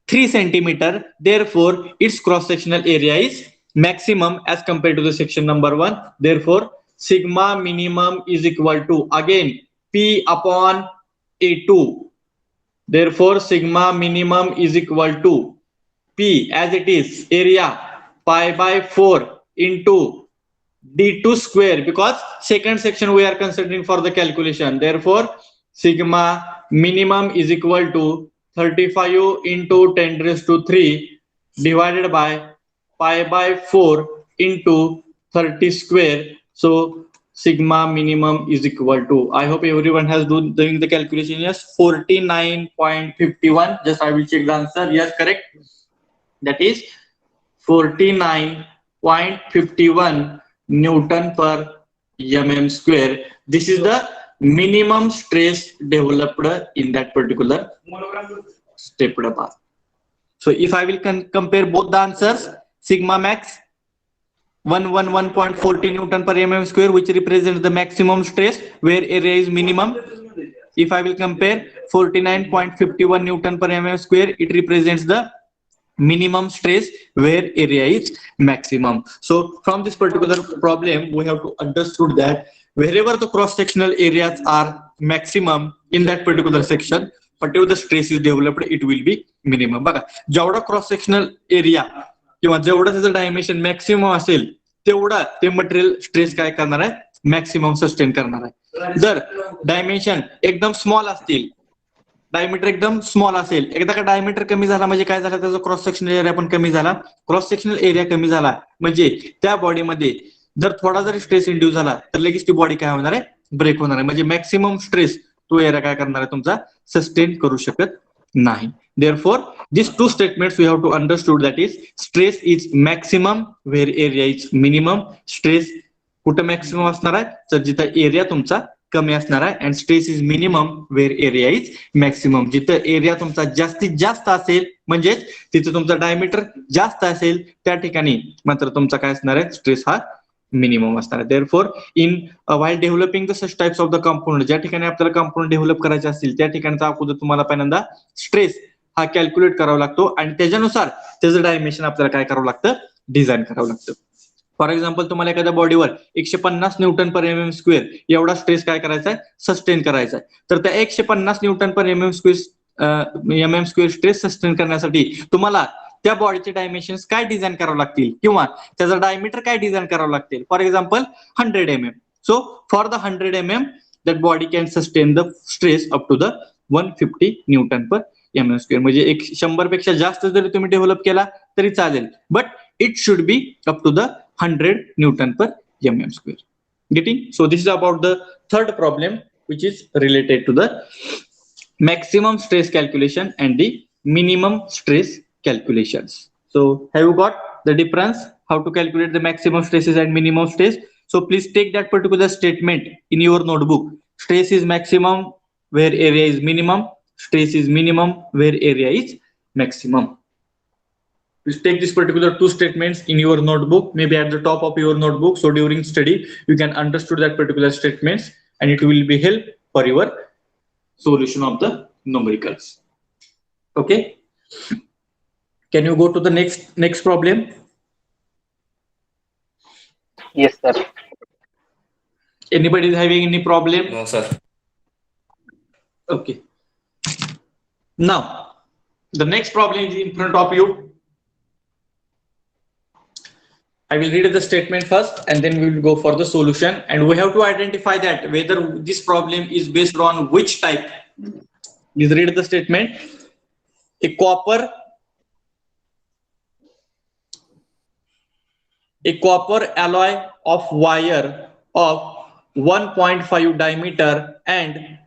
3 centimeter. Therefore, its cross-sectional area is maximum as compared to the section number 1. Therefore, sigma minimum is equal to, again, P upon A2. Therefore, sigma minimum is equal to P as it is, area pi by 4 into D2 square, because second section we are considering for the calculation. Therefore, sigma minimum is equal to 35 into 10 raised to 3 divided by pi by 4 into 30 square. So sigma minimum is equal to, I hope everyone has doing the calculation. Yes, 49.51. Just I will check the answer. Yes, correct. That is 49.51 Newton per mm square. This is the minimum stress developed in that particular stepped path. So if I will compare both the answers, sigma max 111.40 Newton per mm square, which represents the maximum stress where area is minimum. If I will compare 49.51 Newton per mm square, it represents the minimum stress where area is maximum. So from this particular problem, we have to understood that wherever the cross-sectional areas are maximum in that particular section, whatever the stress is developed, it will be minimum. बघा, जेवढा cross-sectional area किंवा जेवढा त्याचं dimension maximum असेल तेवढा ते material stress काय करणार आहे, मॅक्सिमम सस्टेन करणार आहे. जर डायमेन्शन एकदम स्मॉल असतील, डायमीटर एकदम स्मॉल असेल, एकदा का डायमीटर कमी झाला म्हणजे काय झालं, त्याचा क्रॉस सेक्शनल एरिया पण कमी झाला. क्रॉस सेक्शनल एरिया कमी झाला म्हणजे त्या बॉडीमध्ये जर थोडा जरी स्ट्रेस इंड्यूस झाला तर लगेच ती बॉडी काय होणार आहे, ब्रेक होणार आहे. म्हणजे मॅक्सिमम स्ट्रेस तो एरिया काय करणार आहे, तुमचा सस्टेन करू शकत नाही. Therefore, these two statements we have to understood, that is stress is maximum where area is minimum. Stress कुठं मॅक्सिमम असणार आहे, तर जिथं एरिया तुमचा कमी असणार आहे. And stress is minimum where area is maximum. जिथं एरिया तुमचा जास्तीत जास्त असेल म्हणजेच तिथं तुमचा डायमीटर जास्त असेल त्या ठिकाणी मात्र तुमचा काय असणार आहे, स्ट्रेस हा मिनिमम असणार आहे. Therefore in while developing the such types of the component, ज्या ठिकाणी आपल्याला कंपोनंट डेव्हलप करायचे असतील त्या ठिकाणचा अगोदर तुम्हाला पहिल्यांदा स्ट्रेस हा कॅल्क्युलेट करावा लागतो आणि त्याच्यानुसार त्याचं डायमेन्शन आपल्याला काय करावं लागतं, डिझाईन करावं लागतं. फॉर एक्झाम्पल, तुम्हाला एखाद्या बॉडीवर 150 न्यूटन पर एमएम स्क्वेअर एवढा स्ट्रेस काय करायचा आहे, सस्टेन करायचा आहे. तर त्या 150 newton per mm square stress sustain करण्यासाठी तुम्हाला त्या बॉडीचे डायमेन्शन्स काय डिझाईन करावं लागतील किंवा त्याचा डायमीटर काय डिझाईन करावं लागतील. For example 100 mm. So for the 100 mm that body can sustain the stress up to the 150 newton per mm square. म्हणजे 100 पेक्षा जास्त जरी तुम्ही डेव्हलप केला तरी चालेल, but it should be up to the 100 Newton per mm square. Getting? So this is about the third problem, which is related to the maximum stress calculation and the minimum stress calculations. So have you got the difference how to calculate the maximum stresses and minimum stress? So please take that particular statement in your notebook. Stress is maximum where area is minimum. Stress is minimum where area is maximum. Please take this particular two statements in your notebook, maybe at the top of your notebook. So during study, you can understood that particular statements and it will be help for your solution of the numericals. Okay. Can you go to the next problem? Yes, sir. Anybody is having any problem? No, sir. Okay. Now, the next problem is in front of you. I will read the statement first and then we will go for the solution, and we have to identify that whether this problem is based on which type. Please read the statement. A copper alloy of wire of 1.5 diameter and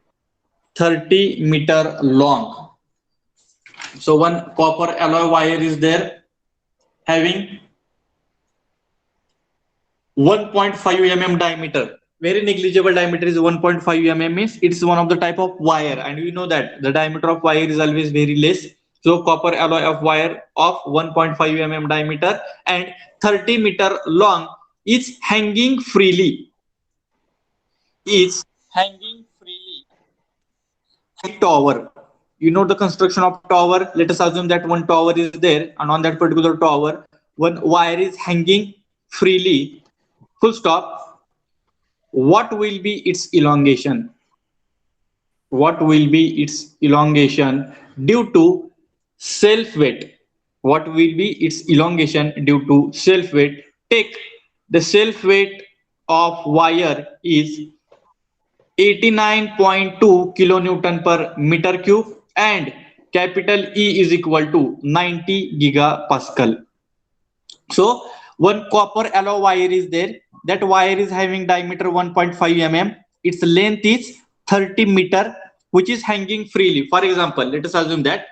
30 meter long. So one copper alloy wire is there having 1.5 mm diameter. Very negligible diameter is 1.5 mm means it is one of the type of wire, and we know that the diameter of wire is always very less So copper alloy of wire of 1.5 mm diameter and 30 meter long is hanging freely. Is hanging freely. A tower. You know the construction of tower. Let us assume that one tower is there, and on that particular tower, one wire is hanging freely. Full stop. What will be its elongation? What will be its elongation due to self weight? What will be its elongation due to self weight? Take the self weight of wire is 89.2 kilonewton per meter cube and capital E is equal to 90 gigapascal. So one copper alloy wire is there. That wire is having diameter 1.5 mm. Its length is 30 meter, which is hanging freely. For example, let us assume that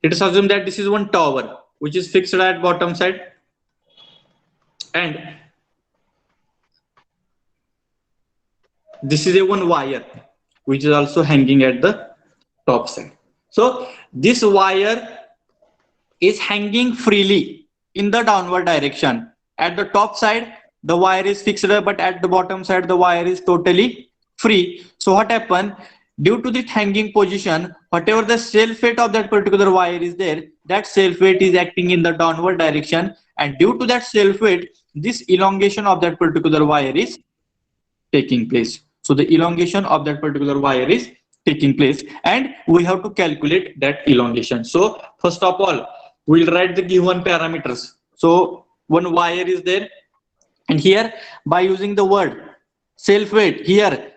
this is one tower which is fixed at bottom side, and this is a one wire which is also hanging at the top side. So this wire is hanging freely in the downward direction. At the top side, the wire is fixed, but at the bottom side, the wire is totally free. So what happened? Due to the hanging position, whatever the self weight of that particular wire is there, that self weight is acting in the downward direction, and due to that self weight, this elongation of that particular wire is taking place. So the elongation of that particular wire is taking place, and we have to calculate that elongation. So first of all, we'll write the given parameters. So one wire is there, and here by using the word self weight, here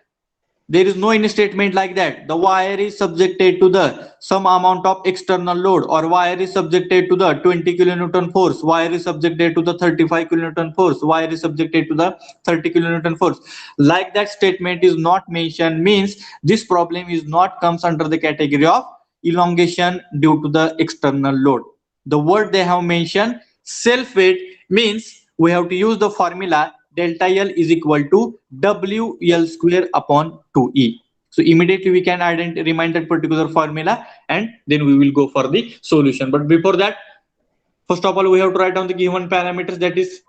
there is no any statement like that. The wire is subjected to the some amount of external load, or wire is subjected to the 20 kilonewton force, wire is subjected to the 35 kilonewton force, wire is subjected to the 30 kilonewton force. Like that statement is not mentioned, means this problem is not comes under the category of elongation due to the external load. The word they have mentioned self weight means we have to use the formula delta L is equal to WL square upon 2E. So immediately we can remind that particular formula, and then we will go for the solution. But before that, first of all, we have to write down the given parameters. That is,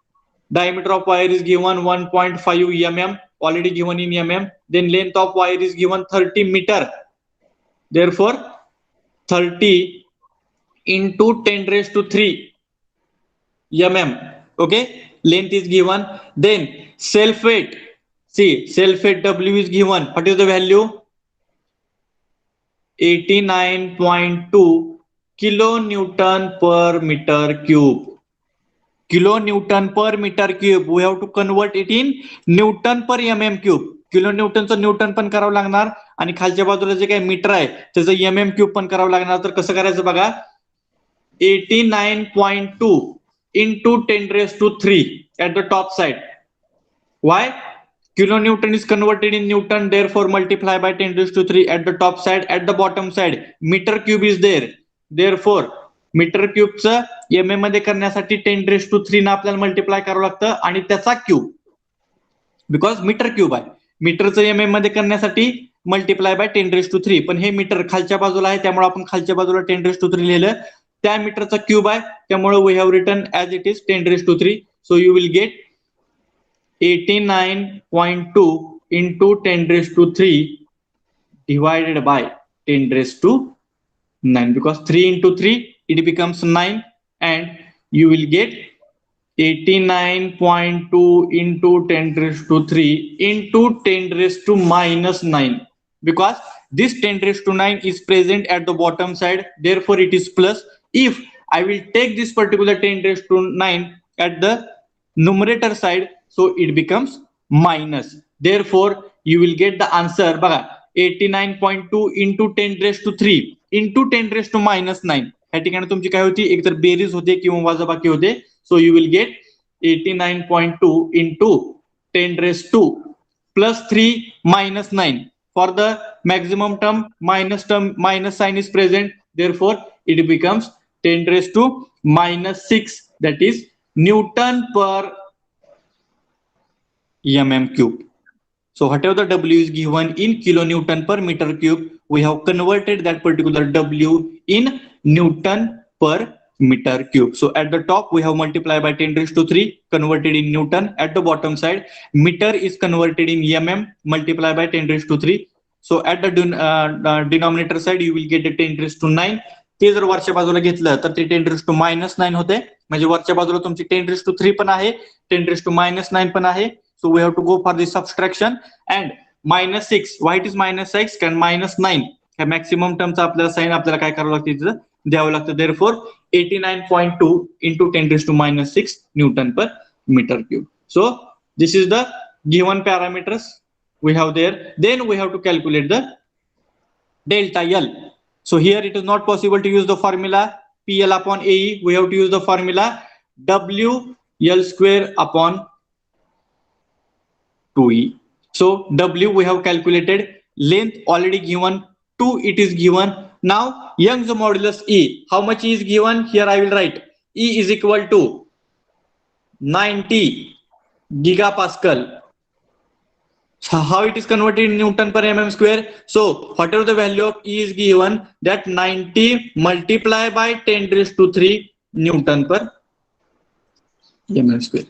diameter of wire is given 1.5 mm, already given in mm. Then length of wire is given 30 meter. Therefore, 30 into 10 raised to 3 mm. Okay, length is given. Then self weight, see self weight W is given. What is the value? 89.2 kilonewton per meter cube. Kilonewton per meter cube. We have to convert it in Newton per mm cube. किलोन्यूटनचं Newton पण करावं लागणार, आणि खालच्या बाजूला जे काही metre आहे त्याचं mm क्यूब पण करावं लागणार. तर कसं करायचं बघा, 89.2 into 10 raised to 3 at the top side. Why? Kilonewton is converted in Newton, therefore multiply by 10 raised to 3 at the top side. At the bottom side, meter cube is there. Therefore, metre क्यूबचं mm मध्ये करण्यासाठी 10 raised to 3 ना आपल्याला multiply करावं लागतं, आणि त्याचा cube, because metre cube आहे, मीटरचं mm मध्ये करण्यासाठी मल्टिप्लाय बाय 10 raised to 3. पण हे मीटर खालच्या बाजूला आहे, त्यामुळे आपण खालच्या बाजूला 10 raised to 3 लिहिलं. त्या मीटरचा क्यूब आहे, त्यामुळे we have written as it is 10 raised to 3. So you will get 89.2 into 10 raised to 3 divided by 10 raised to 9, because 3 into 3 it becomes 9, and you will get 89.2 into 10 raised to 3 into 10 raised to minus 9, because this 10 raised to 9 is present at the bottom side, therefore it is plus. If I will take this particular 10 raised to 9 at the numerator side, so it becomes minus. Therefore, you will get the answer. बघा, 89.2 into 10 raised to 3 into 10 raised to minus 9. या ठिकाणी तुमची काय होती, एकतर berries होते किंवा वजाबाकी होते. So you will get 89.2 into 10 raised to plus 3 minus 9. For the maximum term, minus sign is present. Therefore, it becomes 10 raised to minus 6. That is Newton per mm cube. So whatever the W is given in kilonewton per meter cube, we have converted that particular W in Newton per meter cube. So at the top, we have multiplied by 10 raised to 3, converted in Newton. At the bottom side, meter is converted in mm, multiplied by 10 raised to 3. So at the denominator side, you will get the 10 raised to 9. ते जर वरच्या बाजूला घेतलं तर ते 10 raised to -9 होते. म्हणजे वरच्या बाजूला तुमची 10 raised to 3 पण आहे, 10 raised to -9 पण आहे. So we have to go for the subtraction and -6. Why it is -6? कारण -9 ह्या मॅक्सिमम टर्मचा आपल्याला साइन आपल्याला काय करावं लागतं तिथं द्यावं लागतं. Therefore 89.2 into 10 raised to -6 Newton per meter cube. So this is the given parameters we have there. Then we have to calculate the delta L. So here it is not possible to use the formula PL upon AE. We have to use the formula W L square upon 2E. So W we have calculated, length already given, 2 it is given. Now Young's modulus E, how much is given? Here I will write E is equal to 90 gigapascal. So how it is converted in Newton per mm square? So whatever the value of E is given, that 90 multiplied by 10 raised to 3 Newton per mm square.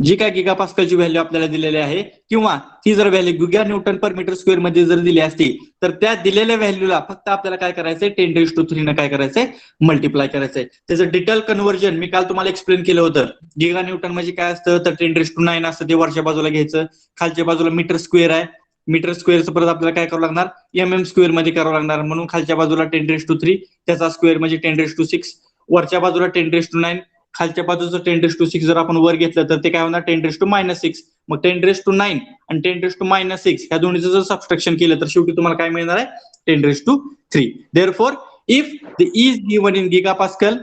जी काय गिगापास्कलची value आपल्याला दिलेली आहे किंवा ती जर value giga Newton पर metre square मध्ये जर दिली असती तर त्या दिलेल्या व्हॅल्यूला फक्त आपल्याला काय करायचंय 10 raised to 3 ने काय करायचंय मल्टिप्लाय करायचंय. त्याचं डिटेल कन्व्हर्जन मी काल तुम्हाला एक्सप्लेन केलं होतं. गिगा न्यूटन म्हणजे काय असतं तर 10 raised to 9 असतं, ते वरच्या बाजूला घ्यायचं, खालच्या बाजूला मीटर स्क्वेअर आहे, मीटर स्क्वेअरचं परत आपल्याला काय करावं लागणार mm स्क्वेअर मध्ये करावं लागणार, म्हणून खालच्या बाजूला 10 raised to 3 त्याचा स्क्वेअर म्हणजे 10 raised to 6, वरच्या बाजूला 10 raised to 9, खालच्या बाजूचं 10 raised to 6 जर आपण वर घेतलं तर ते काय होणार 10 raised to -6. Mug 10 raised to 9 आणि 10 raised to -6 ह्या दोन्हीचं जर सबस्ट्रक्शन केलं तर शेवटी तुम्हाला काय मिळणार आहे 10 raised to 3. Therefore if the E is given in gigapascal,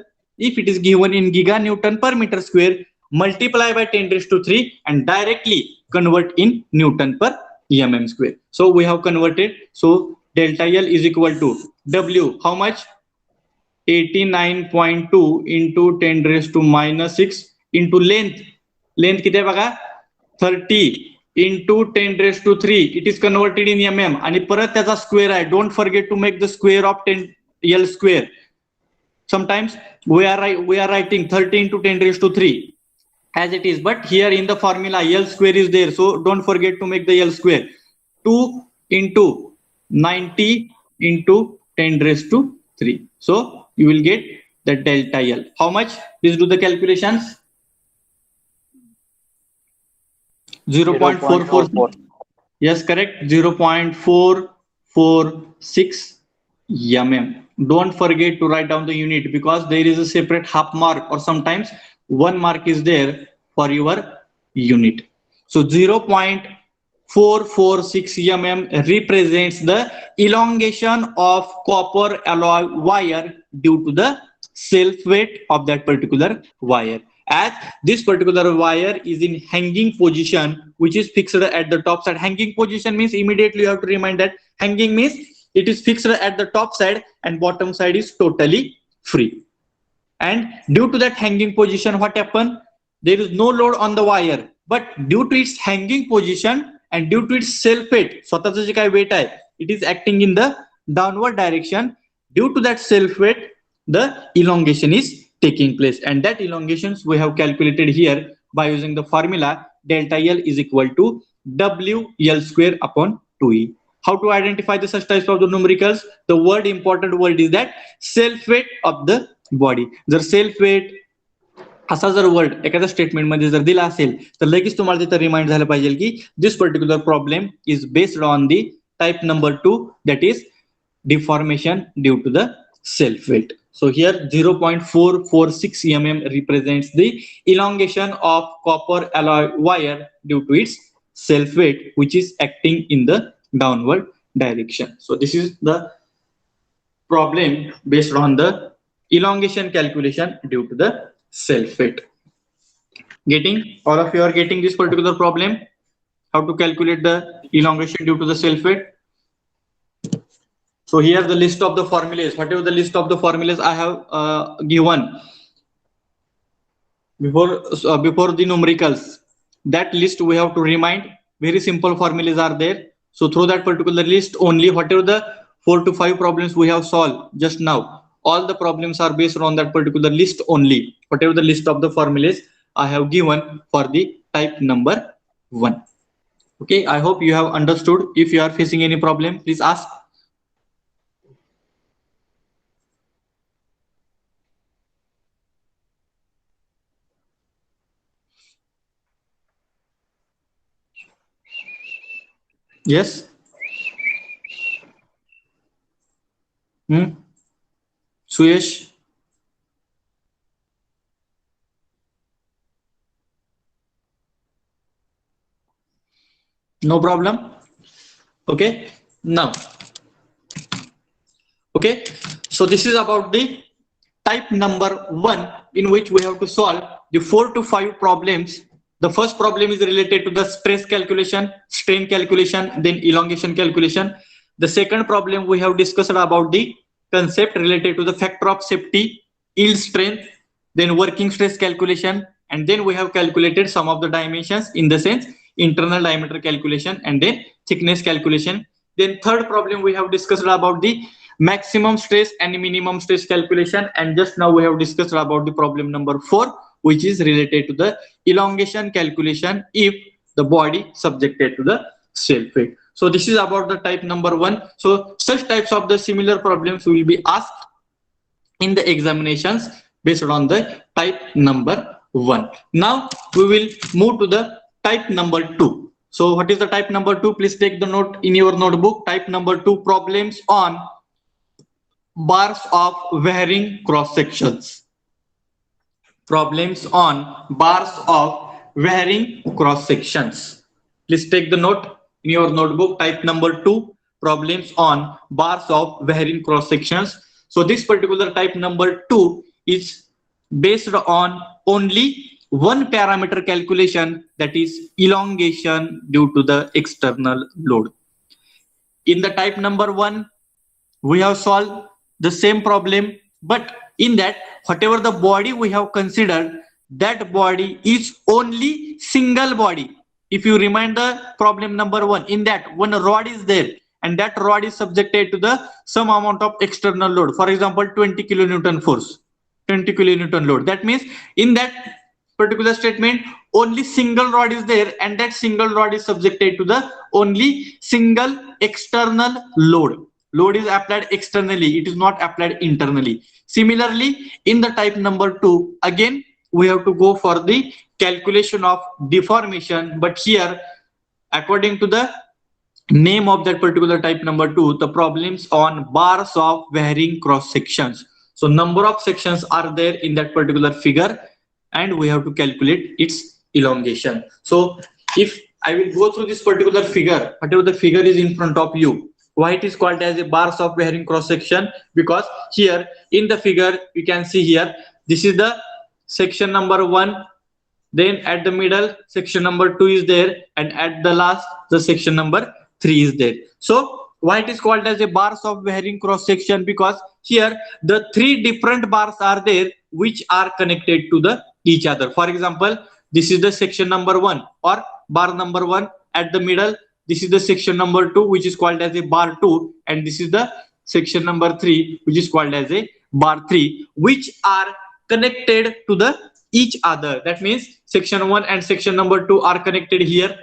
if it is given in giganewton per meter square, multiply by 10 raised to 3 and directly convert in Newton per mm square. So we have converted. So delta L is equal to W, how much? 89.2 into 10 raised to -6 into length. Length किती आहे बघा 30 into 10 raised to 3. It is converted in mm आणि परत त्याचा square आहे. Don't forget to make the square of 10 L square. Sometimes we are writing 30 into 10 raised to 3 as it is, but here in the formula L square is there, so don't forget to make the L square. 2 into 90 into 10 raised to 3. So you will get the delta L. How much? Please do the calculations. 0.444. Yes, correct. 0.446 mm. Don't forget to write down the unit because there is a separate half mark or sometimes 1 mark is there for your unit. So 0.446 mm represents the elongation of copper alloy wire due to the self weight of that particular wire. As this particular wire is in hanging position, which is fixed at the top side. Hanging position means immediately you have to remind that hanging means it is fixed at the top side and bottom side is totally free. And due to that hanging position, what happened? There is no load on the wire, but due to its hanging position and due to its self weight, स्वतःचं जे काय weight आहे, it is acting in the downward direction. Due to that self weight, the elongation is taking place, and that elongations we have calculated here by using the formula delta L is equal to W L square upon 2E. How to identify the such types of the numericals? The important word is that self weight of the body. जर self weight असा जर word एखाद्या statement मध्ये जर दिला असेल तर लगेच तुम्हाला तिथे रिमाइंड झालं पाहिजे की this particular problem is based on the type number 2, that is deformation due to the self weight. So here 0.446 mm represents the elongation of copper alloy wire due to its self weight, which is acting in the downward direction. So this is the problem based on the elongation calculation due to the self weight. Getting? All of you are getting this particular problem? How to calculate the elongation due to the self weight? So here the list of the formulas. Whatever the list of the formulas I have given before the numericals. that list we have to remind. Very simple formulas are there. So through that particular list only, whatever the 4 to 5 problems we have solved just now, all the problems are based on that particular list only. Whatever the list of the formulas I have given for the type number 1. Okay, I hope you have understood. If you are facing any problem, please ask. Yes. Suyesh. No problem. Okay. Now. Okay. So this is about the type number 1, in which we have to solve the 4 to 5 problems. The first problem is related to the stress calculation, strain calculation, then elongation calculation. The second problem we have discussed about the concept related to the factor of safety, yield strength, then working stress calculation, and then we have calculated some of the dimensions, in the sense internal diameter calculation and then thickness calculation. Then third problem we have discussed about the maximum stress and minimum stress calculation, and just now we have discussed about the problem number 4, which is related to the elongation calculation if the body subjected to the self weight. So this is about the type number 1. So such types of the similar problems will be asked in the examinations based on the type number 1. Now we will move to the type number 2. So what is the type number 2? Please take the note in your notebook. Type number 2, problems on bars of varying cross sections. Problems on bars of varying cross sections. Please take the note in your notebook. Type number 2, problems on bars of varying cross sections. So this particular type number 2 is based on only one parameter calculation, that is elongation due to the external load. In the type number 1, we have solved the same problem, but in that whatever the body we have considered, that body is only single body. If you remind the problem number 1, in that one rod is there, and that rod is subjected to the some amount of external load, for example 20 kilonewton force, 20 kilonewton load. That means in that particular statement only single rod is there, and that single rod is subjected to the only single external load. Load is applied externally, it is not applied internally. Similarly, in the type number 2, again we have to go for the calculation of deformation, but here according to the name of that particular type number 2, the problems on bars of varying cross sections. So number of sections are there in that particular figure, and we have to calculate its elongation. So if I will go through this particular figure, whatever the figure is in front of you, why it is called as a bars of varying cross section? Because here in the figure you can see here, this is the section number 1, then at the middle section number 2 is there, and at the last the section number 3 is there. So why it is called as a bars of varying cross section? Because here the 3 different bars are there which are connected to the each other. For example, this is the section number 1 or bar number 1. At the middle, this is the section number 2, which is called as a bar 2, and this is the section number 3, which is called as a bar 3, which are connected to the each other. That means section 1 and section number 2 are connected here,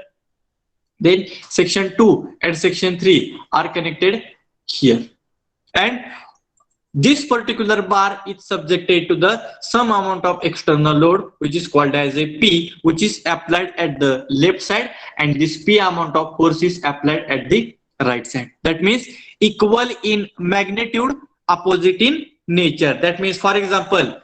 then section 2 and section 3 are connected here, and this particular bar is subjected to the some amount of external load, which is called as a P, which is applied at the left side, and this P amount of force is applied at the right side. That means equal in magnitude, opposite in nature. That means, for example,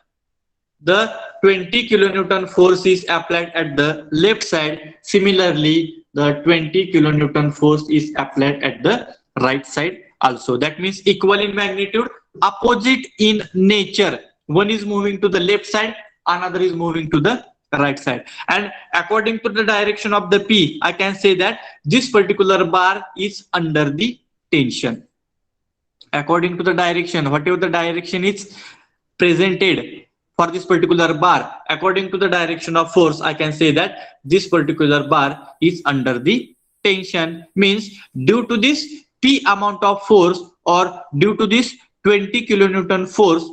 the 20 kilonewton force is applied at the left side. Similarly, the 20 kilonewton force is applied at the right side also. That means equal in magnitude, opposite in nature. One is moving to the left side, another is moving to the right side, and according to the direction of the P, I can say that this particular bar is under the tension. According to the direction, whatever the direction is presented for this particular bar, according to the direction of force, I can say that this particular bar is under the tension. Means due to this P amount of force, or due to this 20 kilonewton force,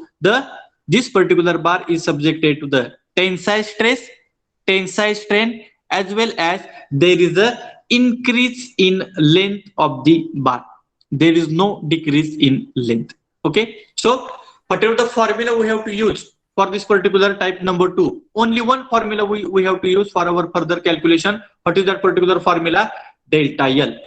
this particular bar is subjected to the tensile stress, tensile strain, as well as there is a increase in length of the bar. There is no decrease in length. Okay, so whatever the formula we have to use for this particular type number 2, only one formula we have to use for our further calculation. What is that particular formula? Delta L.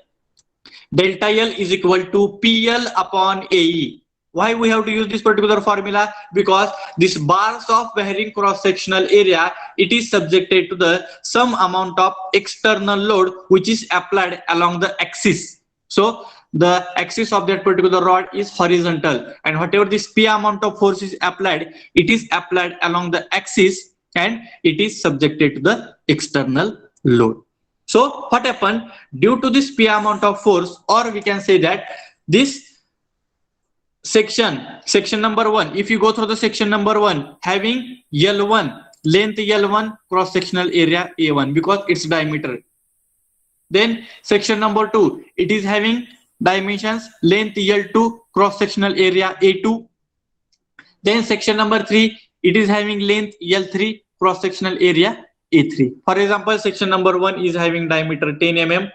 Delta L is equal to PL upon AE. Why we have to use this particular formula? Because this bars of varying cross-sectional area, it is subjected to the some amount of external load which is applied along the axis. So the axis of that particular rod is horizontal, and whatever this P amount of force is applied, it is applied along the axis and it is subjected to the external load. So what happened? Due to this P amount of force, or we can say that this section number 1, if you go through the section number 1 having L1, length L1, cross sectional area A1 because its diameter. Then section number 2, it is having dimensions length L2, cross sectional area A2. Then section number 3, it is having length L3, cross sectional area A3. For example, section number 1 is having diameter 10 mm,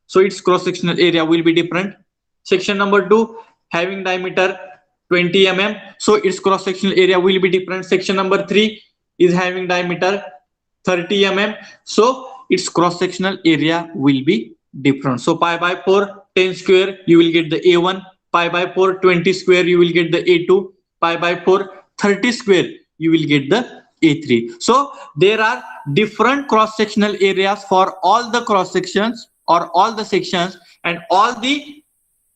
so its cross sectional area will be different. Section number 2 having diameter 20 mm, so its cross sectional area will be different. Section number 3 is having diameter 30 mm, so its cross sectional area will be different. So pi by 4 10 square you will get the A1, pi by 4 20 square you will get the A2, pi by 4 30 square you will get the A3. So there are different cross sectional areas for all the cross sections or all the sections, and all the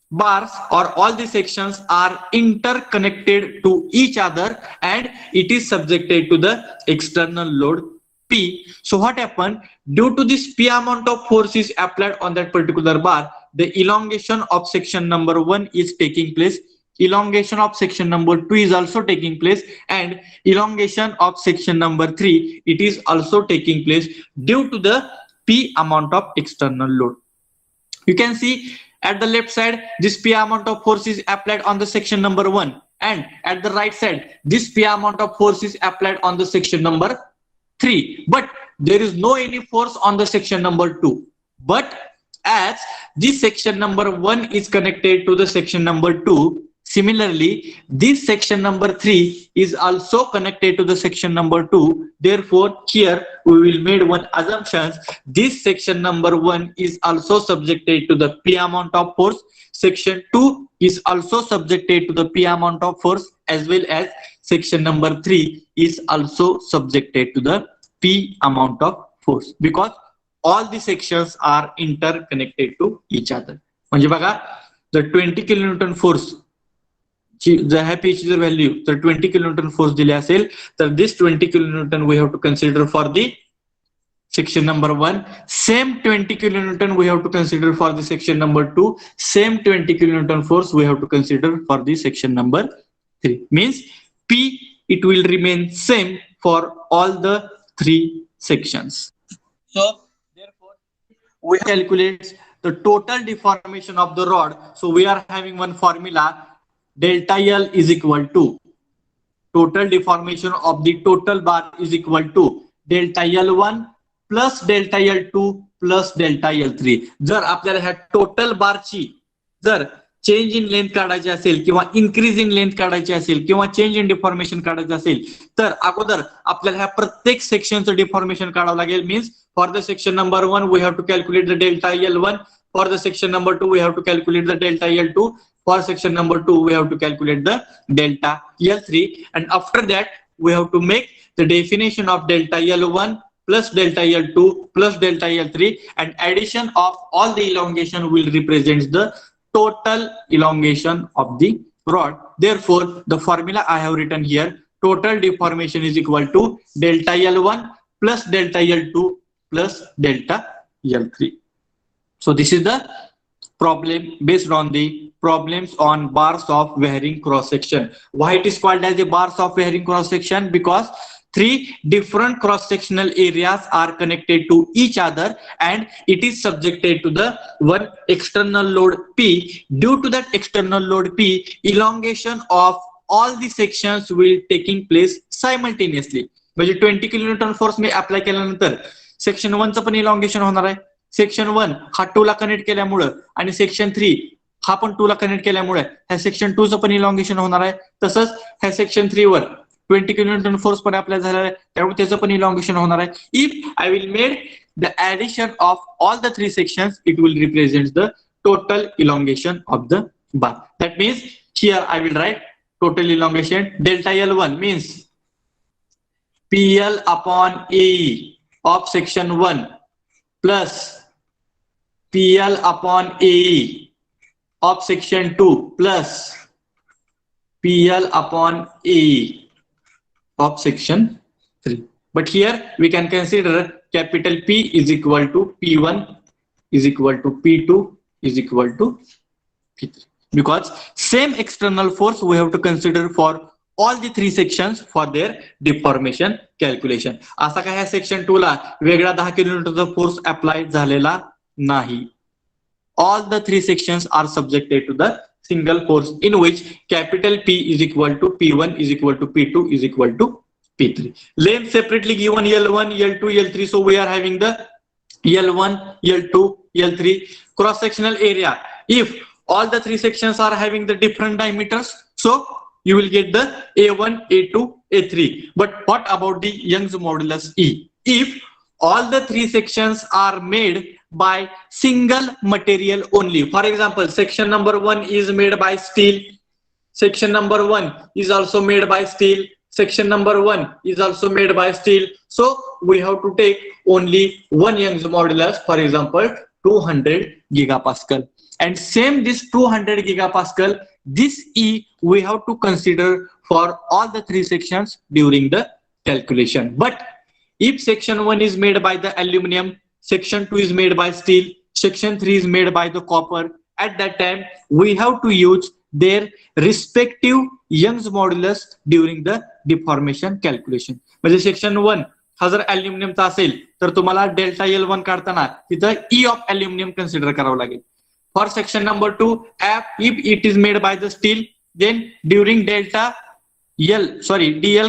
bars or all the sections are interconnected to each other and it is subjected to the external load P. So what happened? Due to this P amount of force is applied on that particular bar, the elongation of section number 1 is taking place, elongation of section number 2 is also taking place, and elongation of section number 3, it is also taking place due to the P amount of external load. You can see at the left side, this P amount of force is applied on the section number 1, and at the right side, this P amount of force is applied on the section number 3. But there is no any force on the section number 2. But as this section number 1 is connected to the section number 2, similarly, this section number 3 is also connected to the section number 2. Therefore, here we will make one assumption. This section number 1 is also subjected to the P amount of force. Section 2 is also subjected to the P amount of force, as well as section number 3 is also subjected to the P amount of force, because all the sections are interconnected to each other. म्हणजे बघा, the 20 kilonewton force जर ह्या P ची जर value तर 20 kilonewton force दिली असेल, तर this 20 kilonewton we have to consider for the section number 1, same 20 kilonewton we have to consider for the section number 2, same 20 kilonewton force we have to consider for the section number 3. Means P, it will remain same for all the 3 sections. So therefore we calculate the total deformation of the rod. So we are having one formula, delta L is equal to total deformation of the total bar is equal to delta L1 plus delta L2 plus delta L3. जर आपल्याला ह्या total बारची जर change in length काढायची असेल किंवा increase in length काढायची असेल किंवा चेंज इन डिफॉर्मेशन काढायचं असेल, तर अगोदर आपल्याला ह्या प्रत्येक सेक्शनचं डिफॉर्मेशन काढावं लागेल. Means for the section number 1 we have to calculate the delta L1, for the section number 2 we have to calculate the delta L2, for section number 2 we have to calculate the delta L3, and after that we have to make the definition of delta L1 plus delta L2 plus delta L3, and addition of all the elongation will represent the total elongation of the rod. Therefore the formula I have written here, total deformation is equal to delta L1 plus delta L2 plus delta L3. So this is the problem based on the problems on bars of varying cross section. Why it is called as the bars of varying cross section? Because three different cross sectional areas are connected to each other and it is subjected to the one external load P. Due to that external load P, elongation of all the sections will taking place simultaneously. म्हणजे 20 kilonewton force me apply केल्यानंतर section 1 चं पण elongation होणार आहे. Section 1 हा 2 ला connect केल्यामुळे आणि section 3 हा पण 2 ला कनेक्ट केल्यामुळे ह्या सेक्शन 2 चं पण इलॉंगेशन होणार आहे. तसंच ह्या सेक्शन 3 वर 20 किलोन्यूटन फोर्स पण अप्लाय झालेला आहे, त्यामुळे त्याचं पण इलॉंगेशन होणार आहे. If I will made the addition of all the 3 sections, it will represent the total elongation of the bar. That means here I will write total elongation delta L1 means PL upon AE of section 1 plus PL upon AE of section 2 plus PL upon AE of section 3. But here we can consider capital P is equal to P1 is equal to P2 is equal to P3. Because same external force we have to consider for all the 3 sections for their deformation calculation. असा काय ह्या section 2 ला वेगळा 10 किलोमीटरचा force apply झालेला नाही. All the 3 sections are subjected to the single force in which capital P is equal to P1 is equal to P2 is equal to P3. Length separately given L1, L2, L3. So we are having the L1, L2, L3 cross sectional area. If all the 3 sections are having the different diameters, so you will get the A1, A2, A3. But what about the Young's modulus E? If all the 3 sections are made by single material only, for example, section number 1 is made by steel, section number 1 is also made by steel, section number 1 is also made by steel, so we have to take only one Young's modulus, for example 200 gigapascal. And same this 200 gigapascal, this E we have to consider for all the 3 sections during the calculation. But if section 1 is made by the aluminum, section 2 is made by steel, section 3 is made by the copper, at that time we have to use their respective Young's modulus during the deformation calculation. म्हणजे section 1 हा जर अल्युमिनियमचा असेल तर तुम्हाला delta L1 काढताना तिथं E of aluminium consider करावं लागेल. For section number 2, if it is made by the steel, then during DL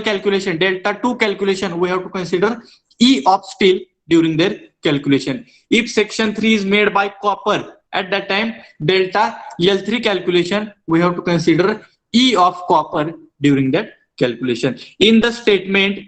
calculation, delta 2 calculation, we have to consider E of steel during their calculation. If section 3 is made by copper, at that time delta L3 calculation, we have to consider E of copper during that calculation. In the statement,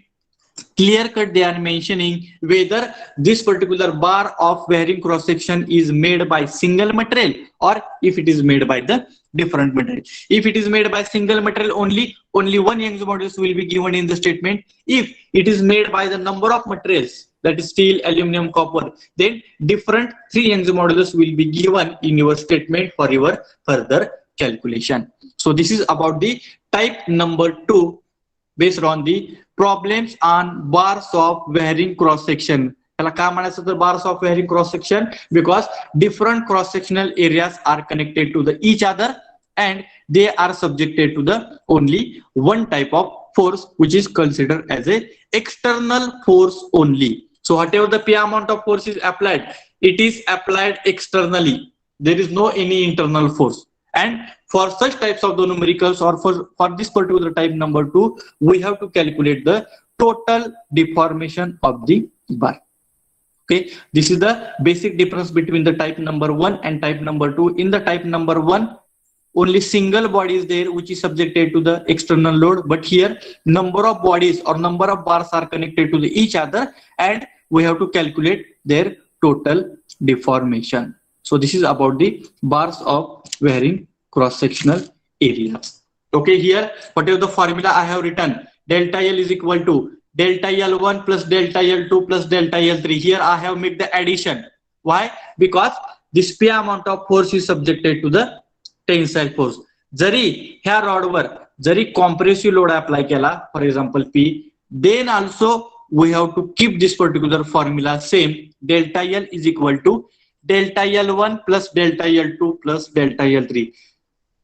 clear cut they are mentioning whether this particular bar of varying cross section is made by single material or if it is made by the different material. If it is made by single material only one Young's modulus will be given in the statement. If it is made by the number of materials, that is steel, aluminum, copper, then different 3 Young's modulus will be given in your statement for your further calculation. So this is about the type number 2 based on the problems on bars of varying cross section. त्याला काय म्हणायचं तर bars of varying cross section, because different cross sectional areas are connected to the each other and they are subjected to the only one type of force which is considered as a external force only. So whatever the P amount of force is applied, it is applied externally. There is no any internal force. And for such types of the numericals or for this particular type number 2, we have to calculate the total deformation of the bar. Okay, this is the basic difference between the type number 1 and type number 2. In the type number 1, only single body is there which is subjected to the external load, but here number of bodies or number of bars are connected to each other and we have to calculate their total deformation. So this is about the bars of varying cross-sectional areas. Okay, here whatever the formula I have written, delta L is equal to delta L1 plus delta L2 plus delta L3. Here I have made the addition. Why? Because this P amount of force is subjected to the tensile force. जरी ह्या रॉडवर जरी compressive load apply केला, for example P, then also we have to keep this particular formula same. Delta L is equal to delta L1 plus delta L2 plus delta L3.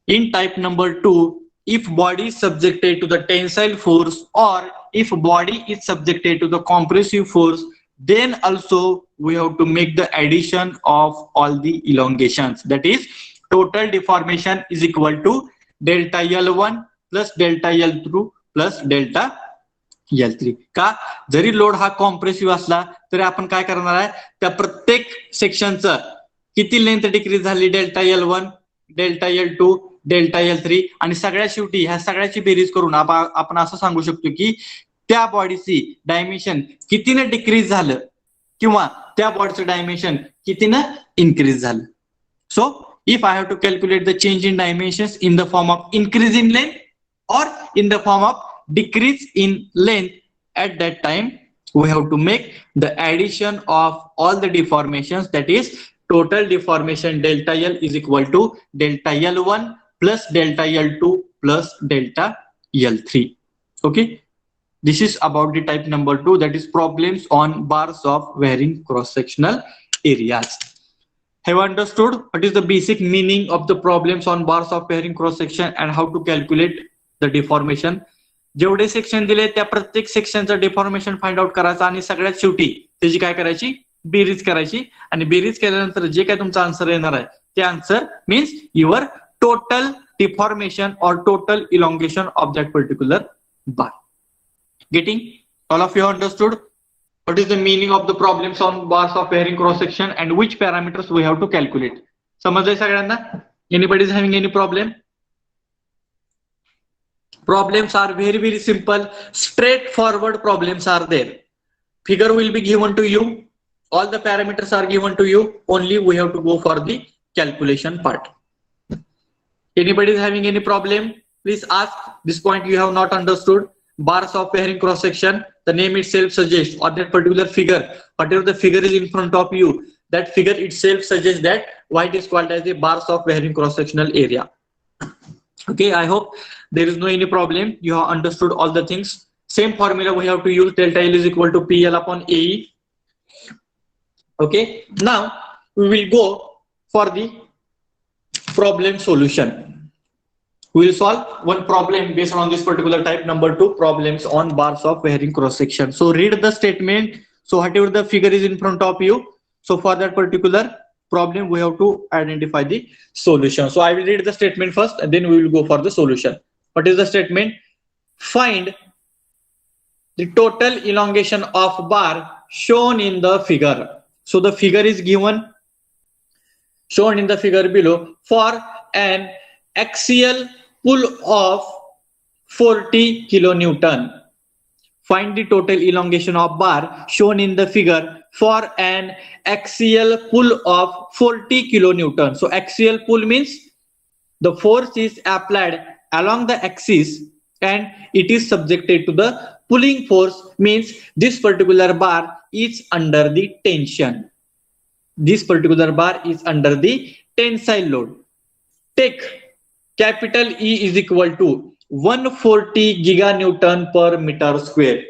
In type number 2, if body is subjected to the tensile force or if body is subjected to the compressive force, then also we have to make the addition of all the elongations. That is, total deformation is equal to delta L1 plus delta L2 plus delta L3. का जरी load हा compressive असला तरी आपण काय करणार आहे, त्या प्रत्येक सेक्शनचं किती लेंथ डिक्रीज झाली, delta L1, delta L2, delta L3 आणि सगळ्या शेवटी ह्या सगळ्याची बेरीज करून आपण असं सांगू शकतो की त्या बॉडीची डायमेन्शन कितीनं डिक्रीज झालं किंवा त्या बॉडीचं डायमेन्शन कितीनं इन्क्रीज झालं. सो if I have to calculate the change in dimensions in the form of increase in length or in the form of decrease in length, at that time we have to make the addition of all the deformations. That is, total deformation delta L is equal to delta L1 plus delta L2 plus delta L3. Okay, this is about the type number 2, that is problems on bars of varying cross-sectional areas. Have understood what is the basic meaning of the problems on bars of varying cross section and how to calculate the deformation. जेवढे section दिले त्या प्रत्येक सेक्शनचं deformation find out करायचं आणि सगळ्यात शेवटी त्याची काय करायची, बेरीज करायची आणि बेरीज केल्यानंतर जे काय तुमचा आन्सर येणार आहे ते answer means your total deformation और total elongation of that particular bar. Getting all of you understood what is the meaning of the problems on bars of varying cross section and which parameters we have to calculate. समजलंय सगळ्यांना? Anybody is having any problem? Problems are very, very simple, straightforward problems are there. Figure will be given to you, all the parameters are given to you, only we have to go for the calculation part. Anybody is having any problem? Please ask. This point you have not understood. Bars of varying cross section, the name itself suggests, or that particular figure, whatever the figure is in front of you, that figure itself suggests that why it is called as the bars of varying cross sectional area. Okay, I hope there is no any problem. You have understood all the things. Same formula we have to use, delta L is equal to PL upon AE. Okay, now we will go for the problem solution. We will solve one problem based on this particular type number 2, problems on bars of varying cross section. So read the statement. So whatever the figure is in front of you, so for that particular problem we have to identify the solution. So I will read the statement first and then we will go for the solution. What is the statement? Find the total elongation of bar shown in the figure. So the figure is given, shown in the figure below, for an axial pull of 40 kilonewton. Find the total elongation of bar shown in the figure for an axial pull of 40 kilonewton. So axial pull means the force is applied along the axis and it is subjected to the pulling force, means this particular bar is under the tension. This particular bar is under the tensile load. Take capital E is equal to 140 giganewton per meter square.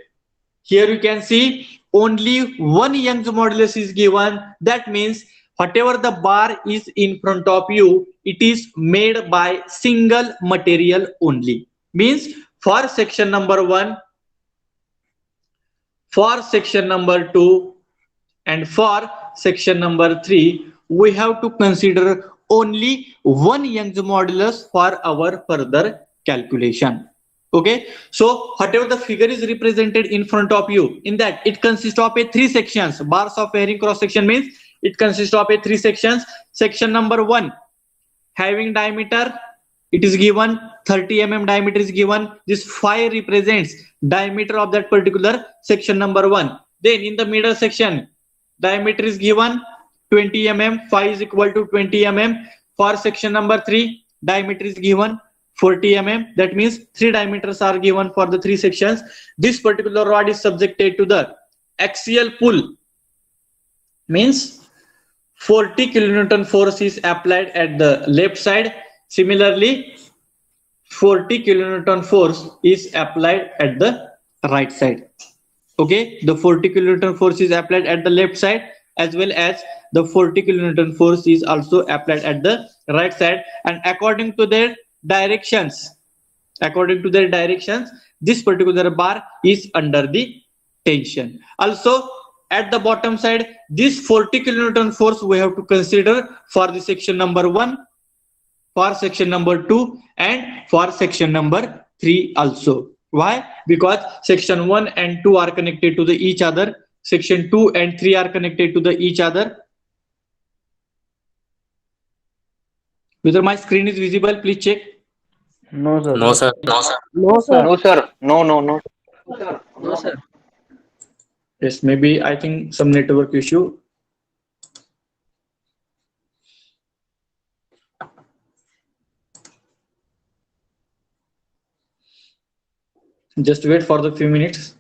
Here you can see only one Young's modulus is given. That means whatever the bar is in front of you, it is made by single material only. Means for section number 1, for section number 2 and for section number 3, we have to consider only one Young's modulus for our further calculation. Okay, so whatever the figure is represented in front of you, in that it consists of a 3 sections. Bars of varying cross section means it consists of a 3 sections. Section number 1 having diameter, it is given 30 mm diameter is given. This phi represents diameter of that particular section number 1. Then in the middle section, diameter is given 20 mm, phi is equal to 20 mm. For section number 3, diameter is given 40 mm. That means 3 diameters are given for the 3 sections. This particular rod is subjected to the axial pull, means 40 kilonewton force is applied at the left side. Similarly, 40 kilonewton force is applied at the right side. Okay, the 40 kilonewton force is applied at the left side, as well as the 40 kilonewton force is also applied at the right side, and according to that directions, according to their directions, this particular bar is under the tension. Also, at the bottom side, this 40 kilonewton force we have to consider for the section number 1, for section number 2, and for section number 3 also. Why? Because section 1 and 2 are connected to the each other. Section 2 and 3 are connected to the each other. Whether my screen is visible, please check. No, sir. No, sir. No, sir. No, sir. No, no, no. No, sir. Yes, maybe I think some network issue. Just wait for the few minutes.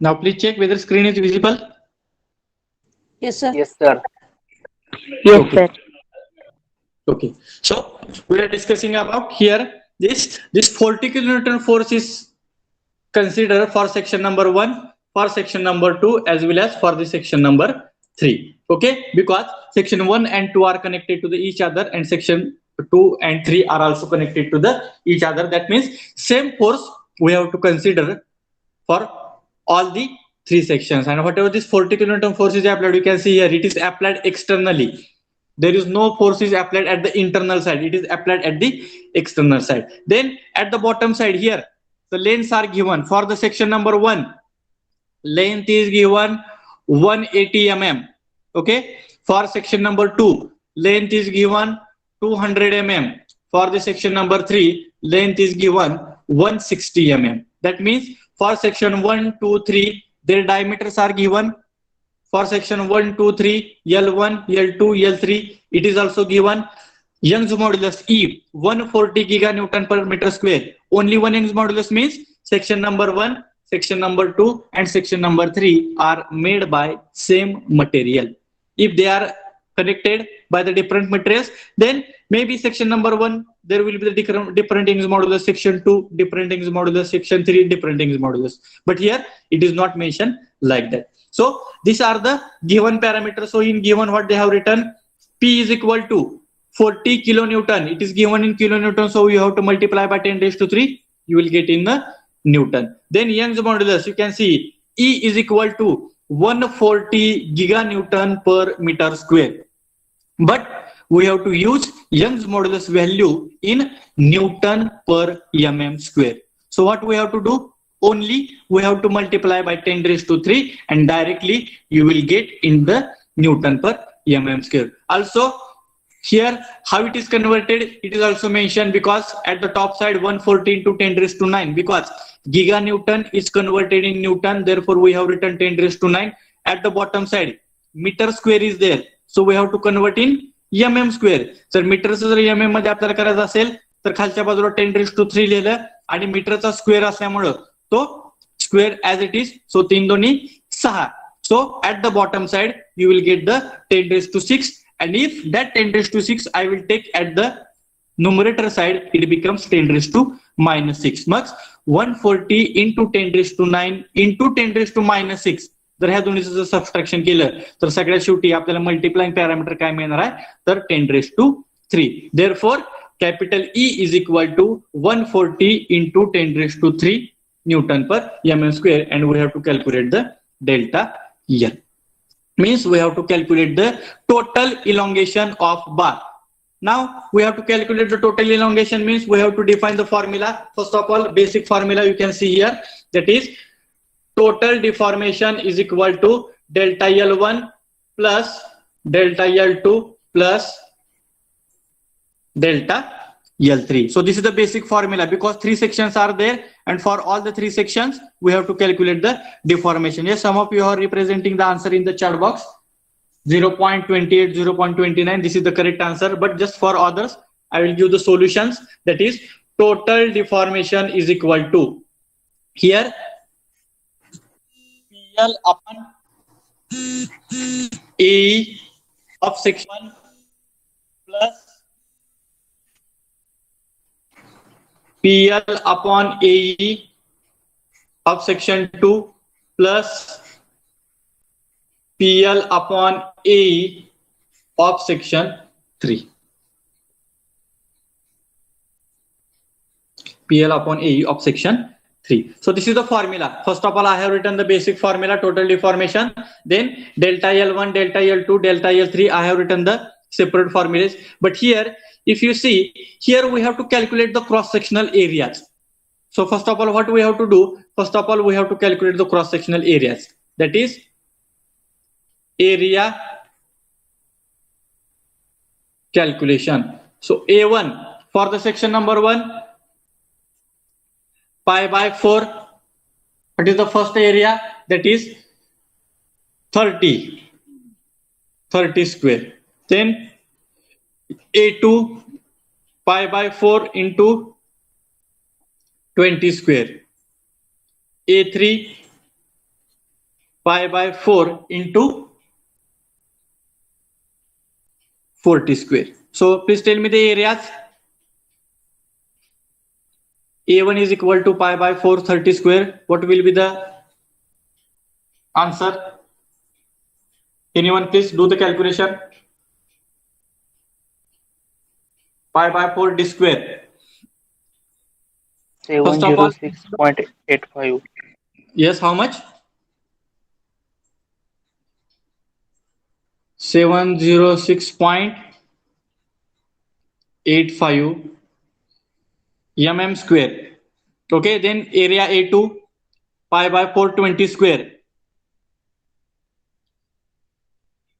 Now please check whether screen is visible. Yes, sir. Yes, sir. Yes, Okay. sir. Okay, so we are discussing about here this 40 kilonewton force is considered for section number 1, for section number 2, as well as for the section number 3. Okay, because section 1 and 2 are connected to the each other, and section 2 and 3 are also connected to the each other. That means same force we have to consider for all the 3 sections. And whatever this 40 kilonewton force is applied, you can see here it is applied externally. There is no force is applied at the internal side. It is applied at the external side. Then at the bottom side here, the lengths are given. For the section number 1, length is given 180 mm. Okay. For section number 2, length is given 200 mm. For the section number 3, length is given 160 mm. That means for section 1, 2, 3, their diameters are given. For section 1, 2, 3, L1, L2, L3, it is also given. Young's modulus E, 140 giganewton per meter square. Only one Young's modulus means section number 1, section number 2, and section number 3 are made by same material. If they are connected by the different materials, then maybe section number 1, there will be the different Young's modulus, section 2, different Young's modulus, section 3, different Young's modulus. But here it is not mentioned like that. So these are the given parameters. So in given what they have written, P is equal to 40 kilonewton. It is given in kilonewton, so you have to multiply by 10 raised to 3. You will get in the Newton. Then Young's modulus, you can see E is equal to 140 giganewton per meter square. But we have to use Young's modulus value in Newton per mm square. So what we have to do? Only we have to multiply by 10 raised to 3, and directly you will get in the Newton per mm square. Also here how it is converted, it is also mentioned, because at the top side 140 into 10 raised to 9, because giganewton is converted in Newton, therefore we have written 10 raised to 9. At the bottom side meter square is there, so we have to convert in mm square. तर metre जर mm मध्ये आपल्याला करायचं असेल तर खालच्या बाजूला 10 raised to 3 लिहिलं आणि मीटरचा स्क्वेअर असल्यामुळं तो स्क्वेअर ऍज इट इज. सो 3 दोन्ही 6. So at the bottom side you will get the 10 raised to 6, and if that 10 raised to 6 I will take at the numerator side, it becomes 10 raised to minus 6. Mux 140 into 10 raised to 9 into 10 raised to minus 6. जर ह्या दोन्हीचं जर subtraction केलं तर सगळ्यात शेवटी आपल्याला multiplying parameter काय मिळणार आहे, तर 10 raised to 3. Therefore capital E is equal to 140 into 10 raised to 3 Newton per mm square, and we have to calculate the delta L. Means we have to calculate the total elongation of bar. Now we have to calculate the total elongation, means we have to define the formula. First of all, basic formula you can see here, that is total deformation is equal to delta L1 plus delta L2 plus delta L3. So this is the basic formula, because 3 sections are there, and for all the 3 sections we have to calculate the deformation. Yes, some of you are representing the answer in the chat box. 0.28, 0.29, this is the correct answer, but just for others I will give the solutions. That is total deformation is equal to, here PL upon AE of section plus PL upon AE of section 2 plus PL upon AE of section 3. PL upon AE of section 3. So this is the formula. First of all, I have written the basic formula, total deformation. Then delta L1, delta L2, delta L3, I have written the separate formulas. But here, if you see, here we have to calculate the cross-sectional areas. So first of all, what we have to do? First of all, we have to calculate the cross-sectional areas. That is area calculation. So A1 for the section number 1, pi by 4. What is the first area? That is 30 square. Then A2 pi by 4 into 20 square. A3 pi by 4 into 40 square. So please tell me the areas. A1 is equal to pi by 4, 30 square. What will be the answer? Anyone please do the calculation. Pi by 4 d square. 706.85. Yes, how much? 706.85 mm square. Okay, then area A2 pi by 420 square.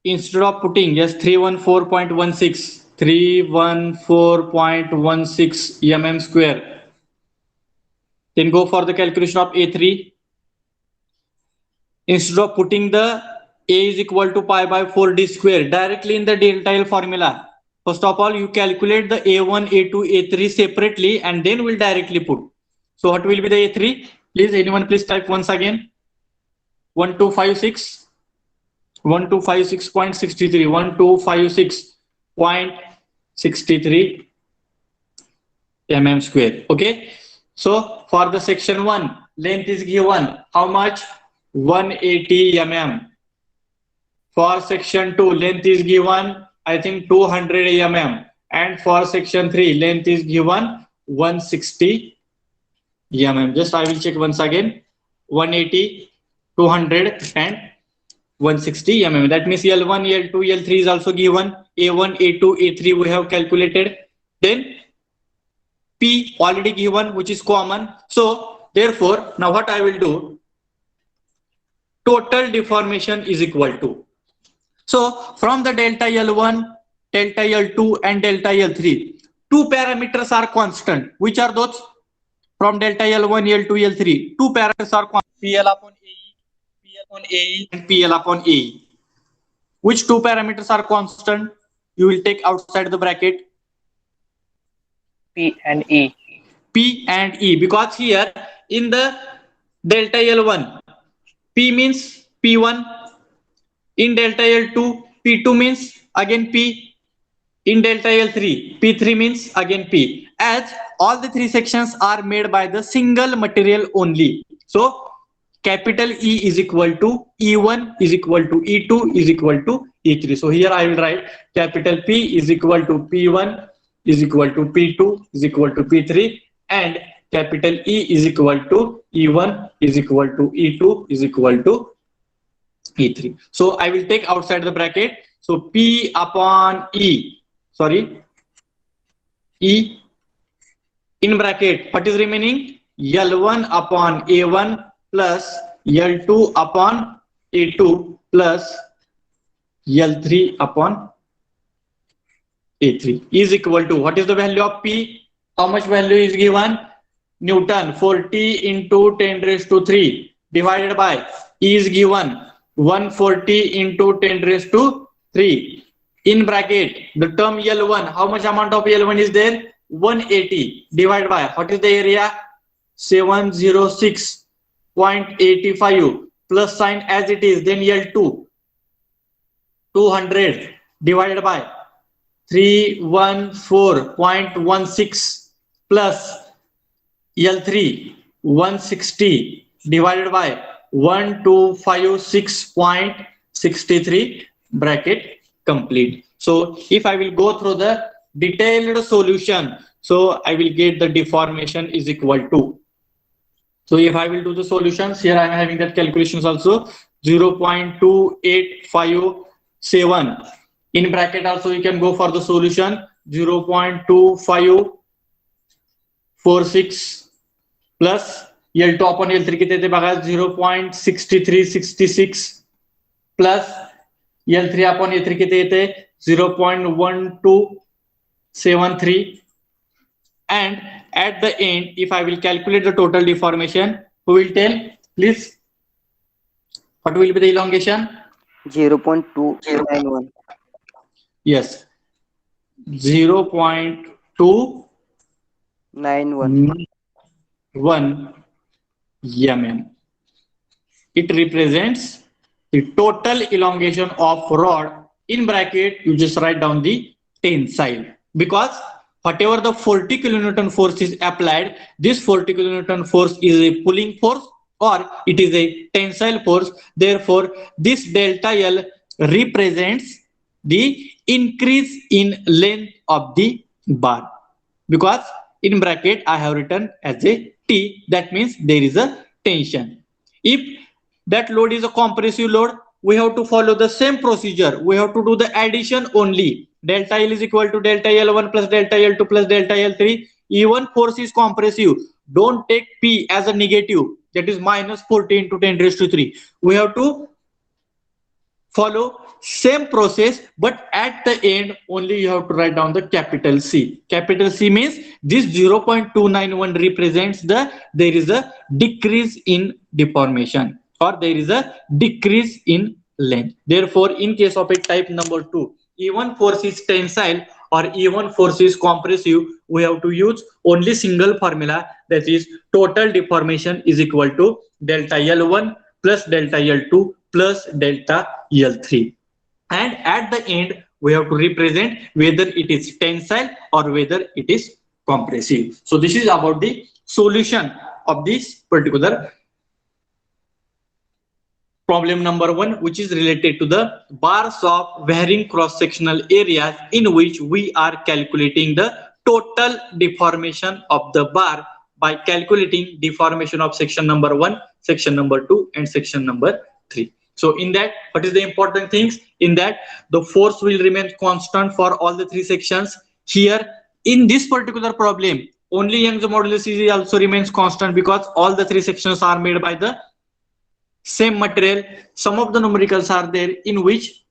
Instead of putting, yes, 314.16 mm square. Then go for the calculation of A3. Instead of putting the A is equal to pi by 4d square directly in the delta L formula, first of all you calculate the A1, A2, A3 separately, and then we'll directly put. So what will be the A3? Please, anyone please type once again. 1256. 1256.63. 1256.63 mm square. Okay. So for the section 1, length is given. How much? 180 mm. For section 2, length is given, I think 200 mm. And for section 3, length is given 160 mm. Just I will check once again. 180, 200 and 160 mm. That means L1, L2, L3 is also given. A1, A2, A3 we have calculated. Then P already given, which is common. So therefore, now what I will do? Total deformation is equal to. So from the delta L1, delta L2 and delta L3, 2 parameters are constant. Which are those? From delta L1, L2, L3, 2 parameters are constant. PL upon AE, PL upon AE and PL upon AE. Which 2 parameters are constant? You will take outside the bracket. P and E. P and E, because here in the delta L1, P means P1, in delta L2, P2 means again P, in delta L3, P3 means again P, as all the three sections are made by the single material only. So capital E is equal to E1 is equal to E2 is equal to E3. So here I will write capital P is equal to P1 is equal to P2 is equal to P3, and capital E is equal to E1 is equal to E2 is equal to E3. So I will take outside the bracket. So P upon E, sorry, E in bracket, what is remaining? L1 upon A1 plus L2 upon A2 plus L3 upon A3 is equal to, what is the value of P? How much value is given? Newton. 40 into 10 raised to 3 divided by E is given 140 into 10 raised to 3. In bracket, the term L1, how much amount of L1 is there? 180 divided by, what is the area? 706.85 plus sign as it is, then L2 200 divided by 314.16 plus L3 160 divided by 1256.63, bracket complete. So if I will go through the detailed solution, so I will get the deformation is equal to. So if I will do the solutions, here I am having that calculations also 0.2857. In bracket also you can go for the solution 0.2546 plus L2 upon L3 किती येते बघा 0.6366 plus L3 upon A3 किती येते 0.1273, and at the end if I will calculate the total deformation, who will tell please? What will be the elongation? 0.291. Yes, 0.291 mm. It represents the total elongation of rod. In bracket you just write down the tensile, because whatever the 40 kilonewton force is applied, this 40 kilonewton force is a pulling force or it is a tensile force. Therefore this delta L represents the increase in length of the bar, because in bracket I have written as a T, that means there is a tension. If that load is a compressive load, we have to follow the same procedure. We have to do the addition only. Delta L is equal to delta L1 plus delta L2 plus delta L3. Even force is compressive. Don't take P as a negative, that is minus 40 into 10 raised to 3. We have to follow same process, but at the end only you have to write down the capital C. Capital C means this 0.291 represents there is a decrease in deformation or there is a decrease in length. Therefore in case of a type number 2, even force is tensile or even force is compressive, we have to use only single formula, that is total deformation is equal to delta L1 plus delta L2 plus delta L3, and at the end we have to represent whether it is tensile or whether it is compressive. So this is about the solution of this particular problem number 1, which is related to the bars of varying cross-sectional areas, in which we are calculating the total deformation of the bar by calculating deformation of section number 1, section number 2 and section number 3. So in that, what is the important things? In that the force will remain constant for all the 3 sections. Here in this particular problem, only Young's modulus is also remains constant, because all the 3 sections are made by the same material. Some of the numericals are there in which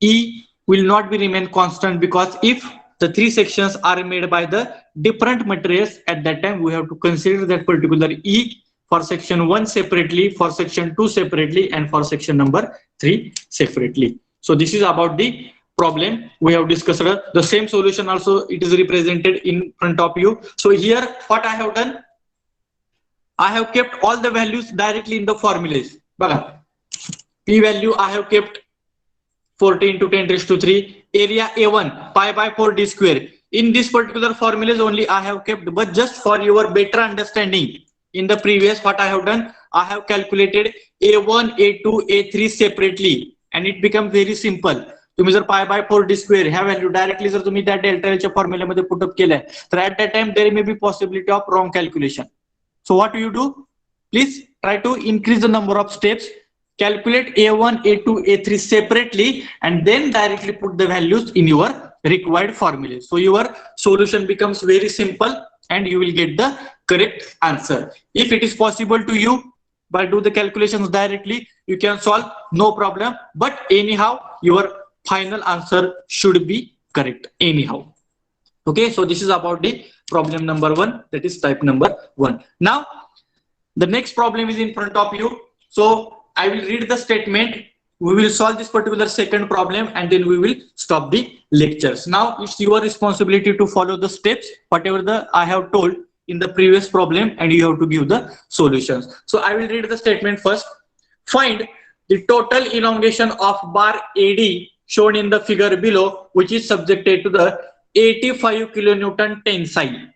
E will not be remain constant, because if the 3 sections are made by the different materials, at that time we have to consider that particular E for section 1 separately, for section 2 separately, and for section number 3 separately. So this is about the problem we have discussed. The same solution also it is represented in front of you. So here what I have done, I have kept all the values directly in the formulas. Baga. P value I have kept 14 to 10 raised to 3. Area A1 pi by 4 d square. In this particular formulas only I have kept, but just for your better understanding, in the previous what I have done, I have calculated A1, A2, A3 separately, and it becomes very simple. तुम्ही जर pi by 4 D square ह्या value directly जर तुम्ही त्या delta एलच्या फॉर्म्युल्यामध्ये put up केल्या, तर at that time there may be possibility of wrong calculation. So what you do? Please try to increase the number of steps. Calculate A1, A2, A3 separately, and then directly put the values in your required formula. So your solution becomes very simple, and you will get the correct answer. If it is possible to you, by do the calculations directly, you can solve, no problem. But anyhow, your final answer should be correct anyhow. Okay, so this is about the problem number 1, that is type number 1. Now the next problem is in front of you. So I will read the statement, we will solve this particular second problem, and then we will stop the lectures. Now it's your responsibility to follow the steps whatever I have told in the previous problem, and you have to give the solutions. So I will read the statement first. Find the total elongation of bar AD shown in the figure below, which is subjected to the 85 kilonewton tensile.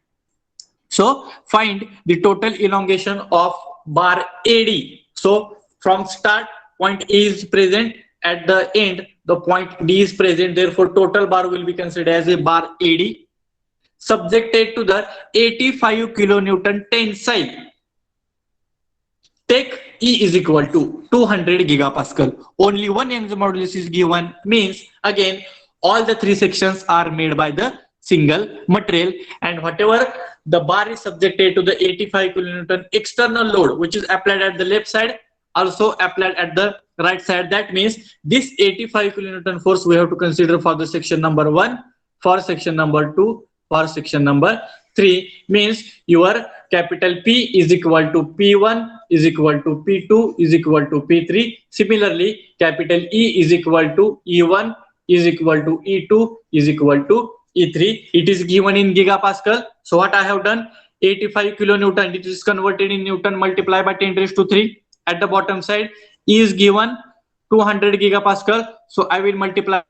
So find the total elongation of bar AD. So from start, point A is present, at the end the point D is present, therefore total bar will be considered as a bar AD subjected to the 85 kilonewton tensile. Take E is equal to 200 gigapascal. Only one Young's modulus is given, means again all the 3 sections are made by the single material, and whatever the bar is subjected to the 85 kilonewton external load which is applied at the left side, also applied at the right side. That means this 85 kilonewton force we have to consider for the section number 1, for section number 2, for section number 3, means your capital P is equal to P1 is equal to P2 is equal to P3. Similarly, capital E is equal to E1 is equal to E2 is equal to E3. It is given in gigapascal. So what I have done, 85 kilonewton, it is converted in Newton, multiply by 10 raised to 3. At the bottom side, E is given 200 gigapascal. So I will multiply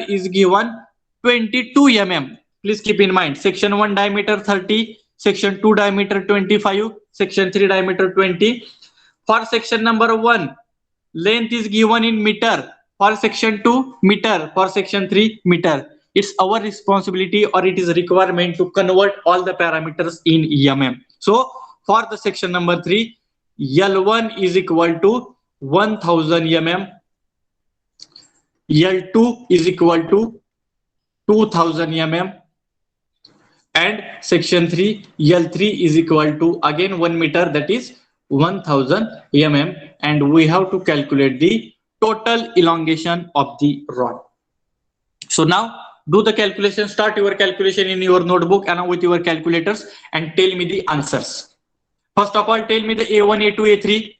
is given 22 mm. Please keep in mind, section 1 diameter 30, section 2 diameter 25, section 3 diameter 20. For section number 1, length is given in meter. For section 2, meter. For section 3, meter. It's our responsibility, or it is a requirement, to convert all the parameters in mm. So for the section number 3, L1 is equal to 1000 mm. L2 is equal to 2000 mm, and section 3 L3 is equal to again 1 meter, that is 1000 mm, and we have to calculate the total elongation of the rod. So now do the calculation, start your calculation in your notebook along with your calculators, and tell me the answers. First of all, tell me the A1, A2, A3.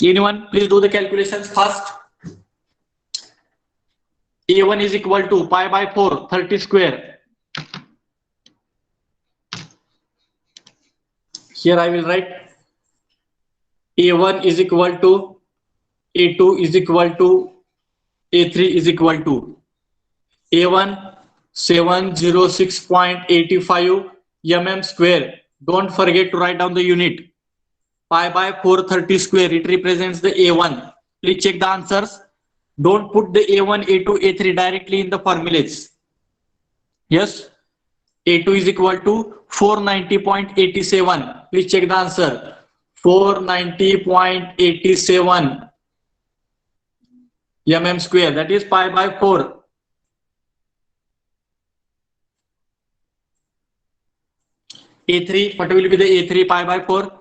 Anyone, please do the calculations fast. A1 is equal to pi by 4, 30 square. Here I will write A1 is equal to, A2 is equal to, A3 is equal to A1 706.85 mm square. Don't forget to write down the unit. Pi by 430 square, it represents the A1. Please check the answers. Don't put the A1, A2, A3 directly in the formulas. Yes, A2 is equal to 490.87. Please check the answer. 490.87 mm square, that is pi by 4. A3, what will be the A3 pi by 4?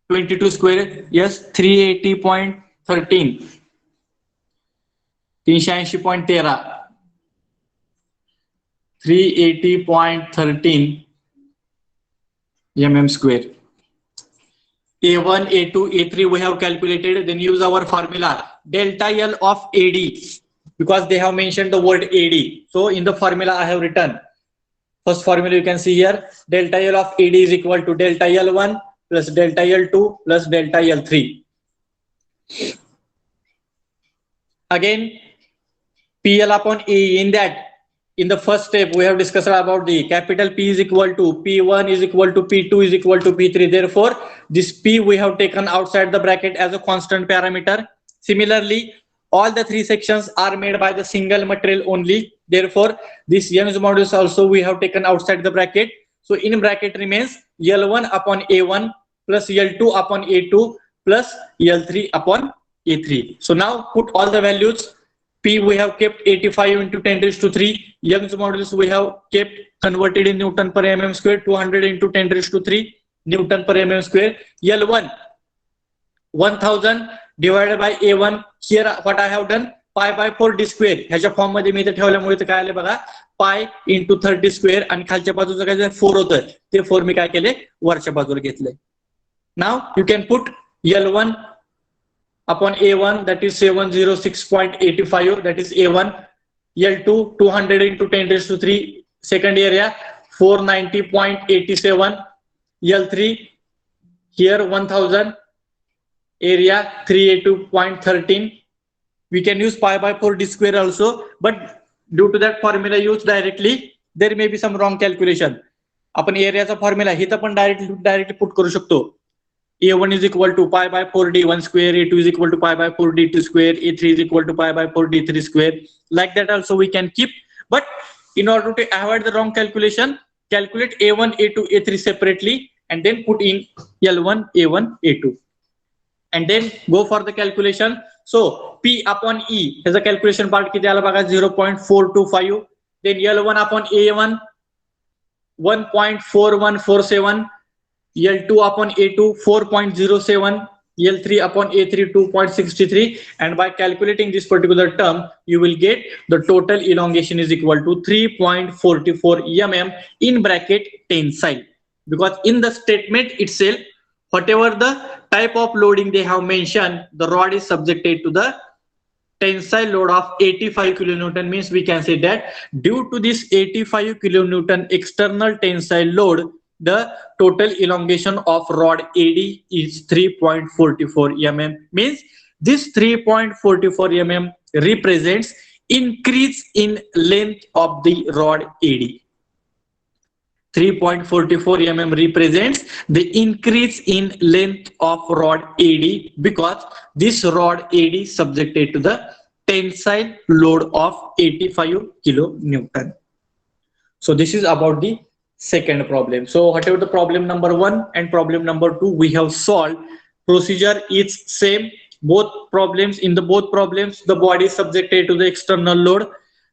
22 square, yes, 380.13. 380.13. 380.13 mm square. A1, A2, A3 we have calculated. Then use our formula delta L of AD, because they have mentioned the word AD. So in the formula I have written, first formula you can see here, delta L of AD is equal to delta L1 plus delta L2 plus delta L3. Again, PL upon A, in that, in the first step, we have discussed about the capital P is equal to P1 is equal to P2 is equal to P3. Therefore, this P we have taken outside the bracket as a constant parameter. Similarly, all the three sections are made by the single material only. Therefore, this Young's modulus also we have taken outside the bracket. So in bracket remains L1 upon A1 plus L2 upon A2 plus L3 upon A3. So now put all the values. P we have kept 85 into 10 raised to 3. Young's modulus we have kept converted in Newton per mm square, 200 into 10 raised to 3 Newton per mm square. L1 1000 divided by A1. Here what I have done, pi by 4 d square. ह्याच्या form मध्ये मी ते ठेवल्यामुळे ते काय आले बघा, pi into 30 square आणि खालच्या बाजूचं काय 4 होतं ते 4 मी काय केले वरच्या बाजूला घेतले. Now you can put L1 upon A1, that is 706.85, that is A1. L2 200 into 10 raised to 3 second area 490.87. L3 here 1000 area 382.13. We can use pi by 4 d square also, but due to that formula used directly, there may be some wrong calculation. आपण एरियाचा formula हिथं पण directly put करू शकतो. A1 is equal to pi by 4 d1 square, A2 is equal to pi by 4 d2 square, A3 is equal to pi by 4 d3 square. Like that also we can keep, but in order to avoid the wrong calculation, calculate A1, A2, A3 separately and then put in L1, A1, A2. And then go for the calculation. So P upon E has a calculation part किती आला बघा 0.425. Then L1 upon A1 1.4147. L2 upon A2 4.07, L3 upon A3 2.63, and by calculating this particular term you will get the total elongation is equal to 3.44 mm in bracket tensile, because in the statement itself whatever the type of loading they have mentioned, the rod is subjected to the tensile load of 85 kilonewton. Means we can say that due to this 85 kilonewton external tensile load, the total elongation of rod AD is 3.44 mm. Means this 3.44 mm represents increase in length of the rod AD. 3.44 mm represents the increase in length of rod AD, because this rod AD is subjected to the tensile load of 85 kilonewton. So this is about the second problem. So whatever the problem number 1 and problem number 2 we have solved, procedure is same. Both problems, in the both problems the body is subjected to the external load.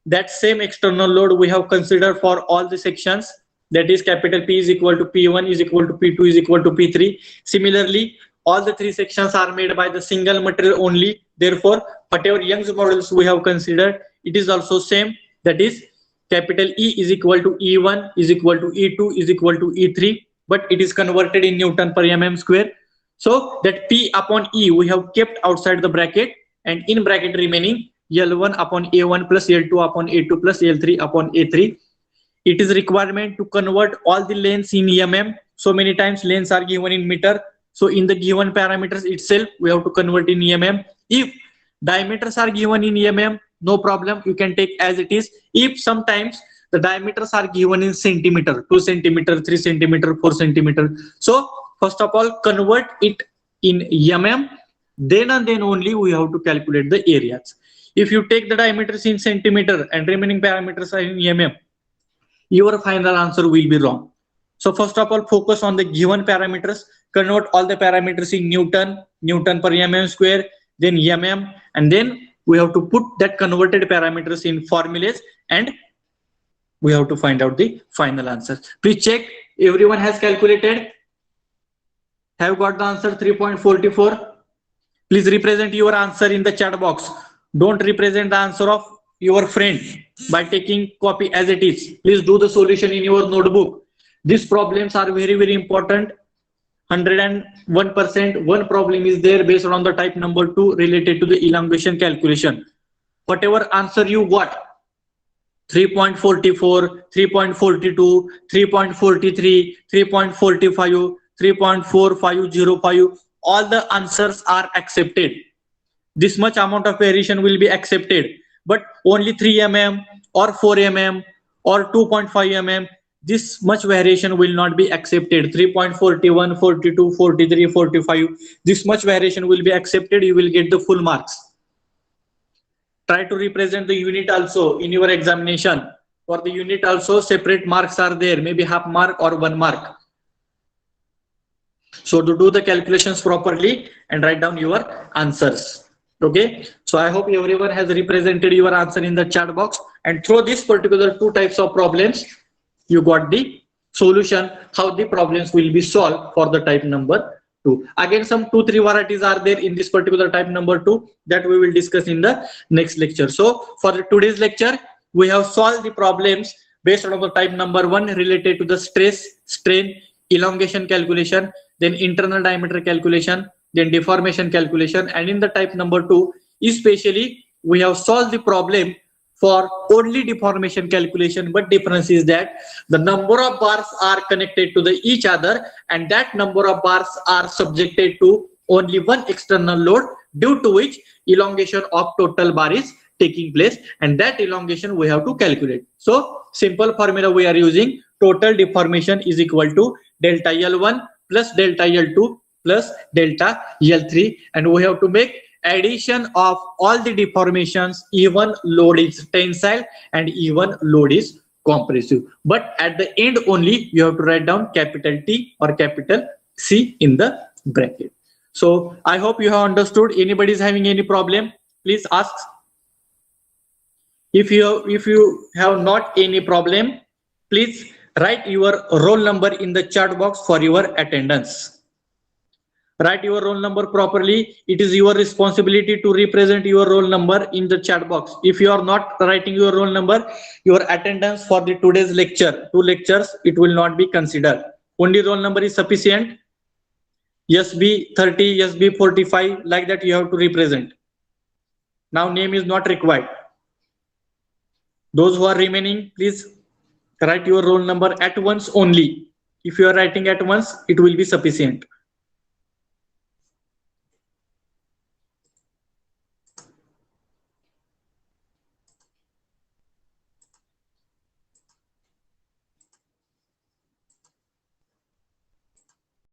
That same external load we have considered for all the sections, that is capital P is equal to P1 is equal to P2 is equal to P3. Similarly, all the three sections are made by the single material only. Therefore, whatever Young's modulus we have considered, it is also same, that is capital E is equal to E1 is equal to E2 is equal to E3, but it is converted in Newton per mm square. So that P upon E we have kept outside the bracket, and in bracket remaining L1 upon A1 plus L2 upon A2 plus L3 upon A3. It is requirement to convert all the lengths in mm. So many times lengths are given in meter. So in the given parameters itself we have to convert in mm. If diameters are given in mm, no problem, you can take as it is. If sometimes the diameters are given in centimeter, 2 centimeter, 3 centimeter, 4 centimeter. So first of all convert it in mm, then and then only we have to calculate the areas. If you take the diameters in centimeter and remaining parameters are in mm, your final answer will be wrong. So first of all focus on the given parameters, convert all the parameters in Newton, Newton per mm square, then mm, and then we have to put that converted parameters in formulas and we have to find out the final answer. Please check everyone has calculated. Have got the answer 3.44. Please represent your answer in the chat box. Don't represent the answer of your friend by taking copy as it is. Please do the solution in your notebook. These problems are very, very important. 101%. One problem is there based on the type number 2 related to the elongation calculation. Whatever answer you got, 3.44, 3.42, 3.43, 3.45, 3.4505, all the answers are accepted. This much amount of variation will be accepted, but only 3 mm or 4 mm or 2.5 mm, this much variation will not be accepted. 3.41, 42, 43, 45, this much variation will be accepted. You will get the full marks. Try to represent the unit also in your examination. For the unit also, separate marks are there, maybe half mark or 1 mark. So to do the calculations properly and write down your answers. Okay, so I hope everyone has represented your answer in the chat box, and through this particular 2 types of problems, you got the solution, how the problems will be solved for the type number 2. Again, some 2-3 varieties are there in this particular type number 2 that we will discuss in the next lecture. So for the today's lecture, we have solved the problems based on the type number 1 related to the stress, strain, elongation calculation, then internal diameter calculation, then deformation calculation, and in the type number 2, especially we have solved the problem for only deformation calculation, but difference is that the number of bars are connected to the each other, and that number of bars are subjected to only one external load, due to which elongation of total bar is taking place, and that elongation we have to calculate. So simple formula we are using: total deformation is equal to delta L1 plus delta L2 plus delta L3, and we have to make addition of all the deformations. Even load is tensile and even load is compressive, but at the end only you have to write down capital T or capital C in the bracket. So I hope you have understood. Anybody is having any problem, please ask. If you have not any problem, please write your roll number in the chat box for your attendance. Write your roll number properly. It is your responsibility to represent your roll number in the chat box. If you are not writing your roll number, your attendance for the today's lecture, 2 lectures, it will not be considered. Only roll number is sufficient. SB 30, SB 45, like that you have to represent. Now name is not required. Those who are remaining, please write your roll number at once only. If you are writing at once, it will be sufficient.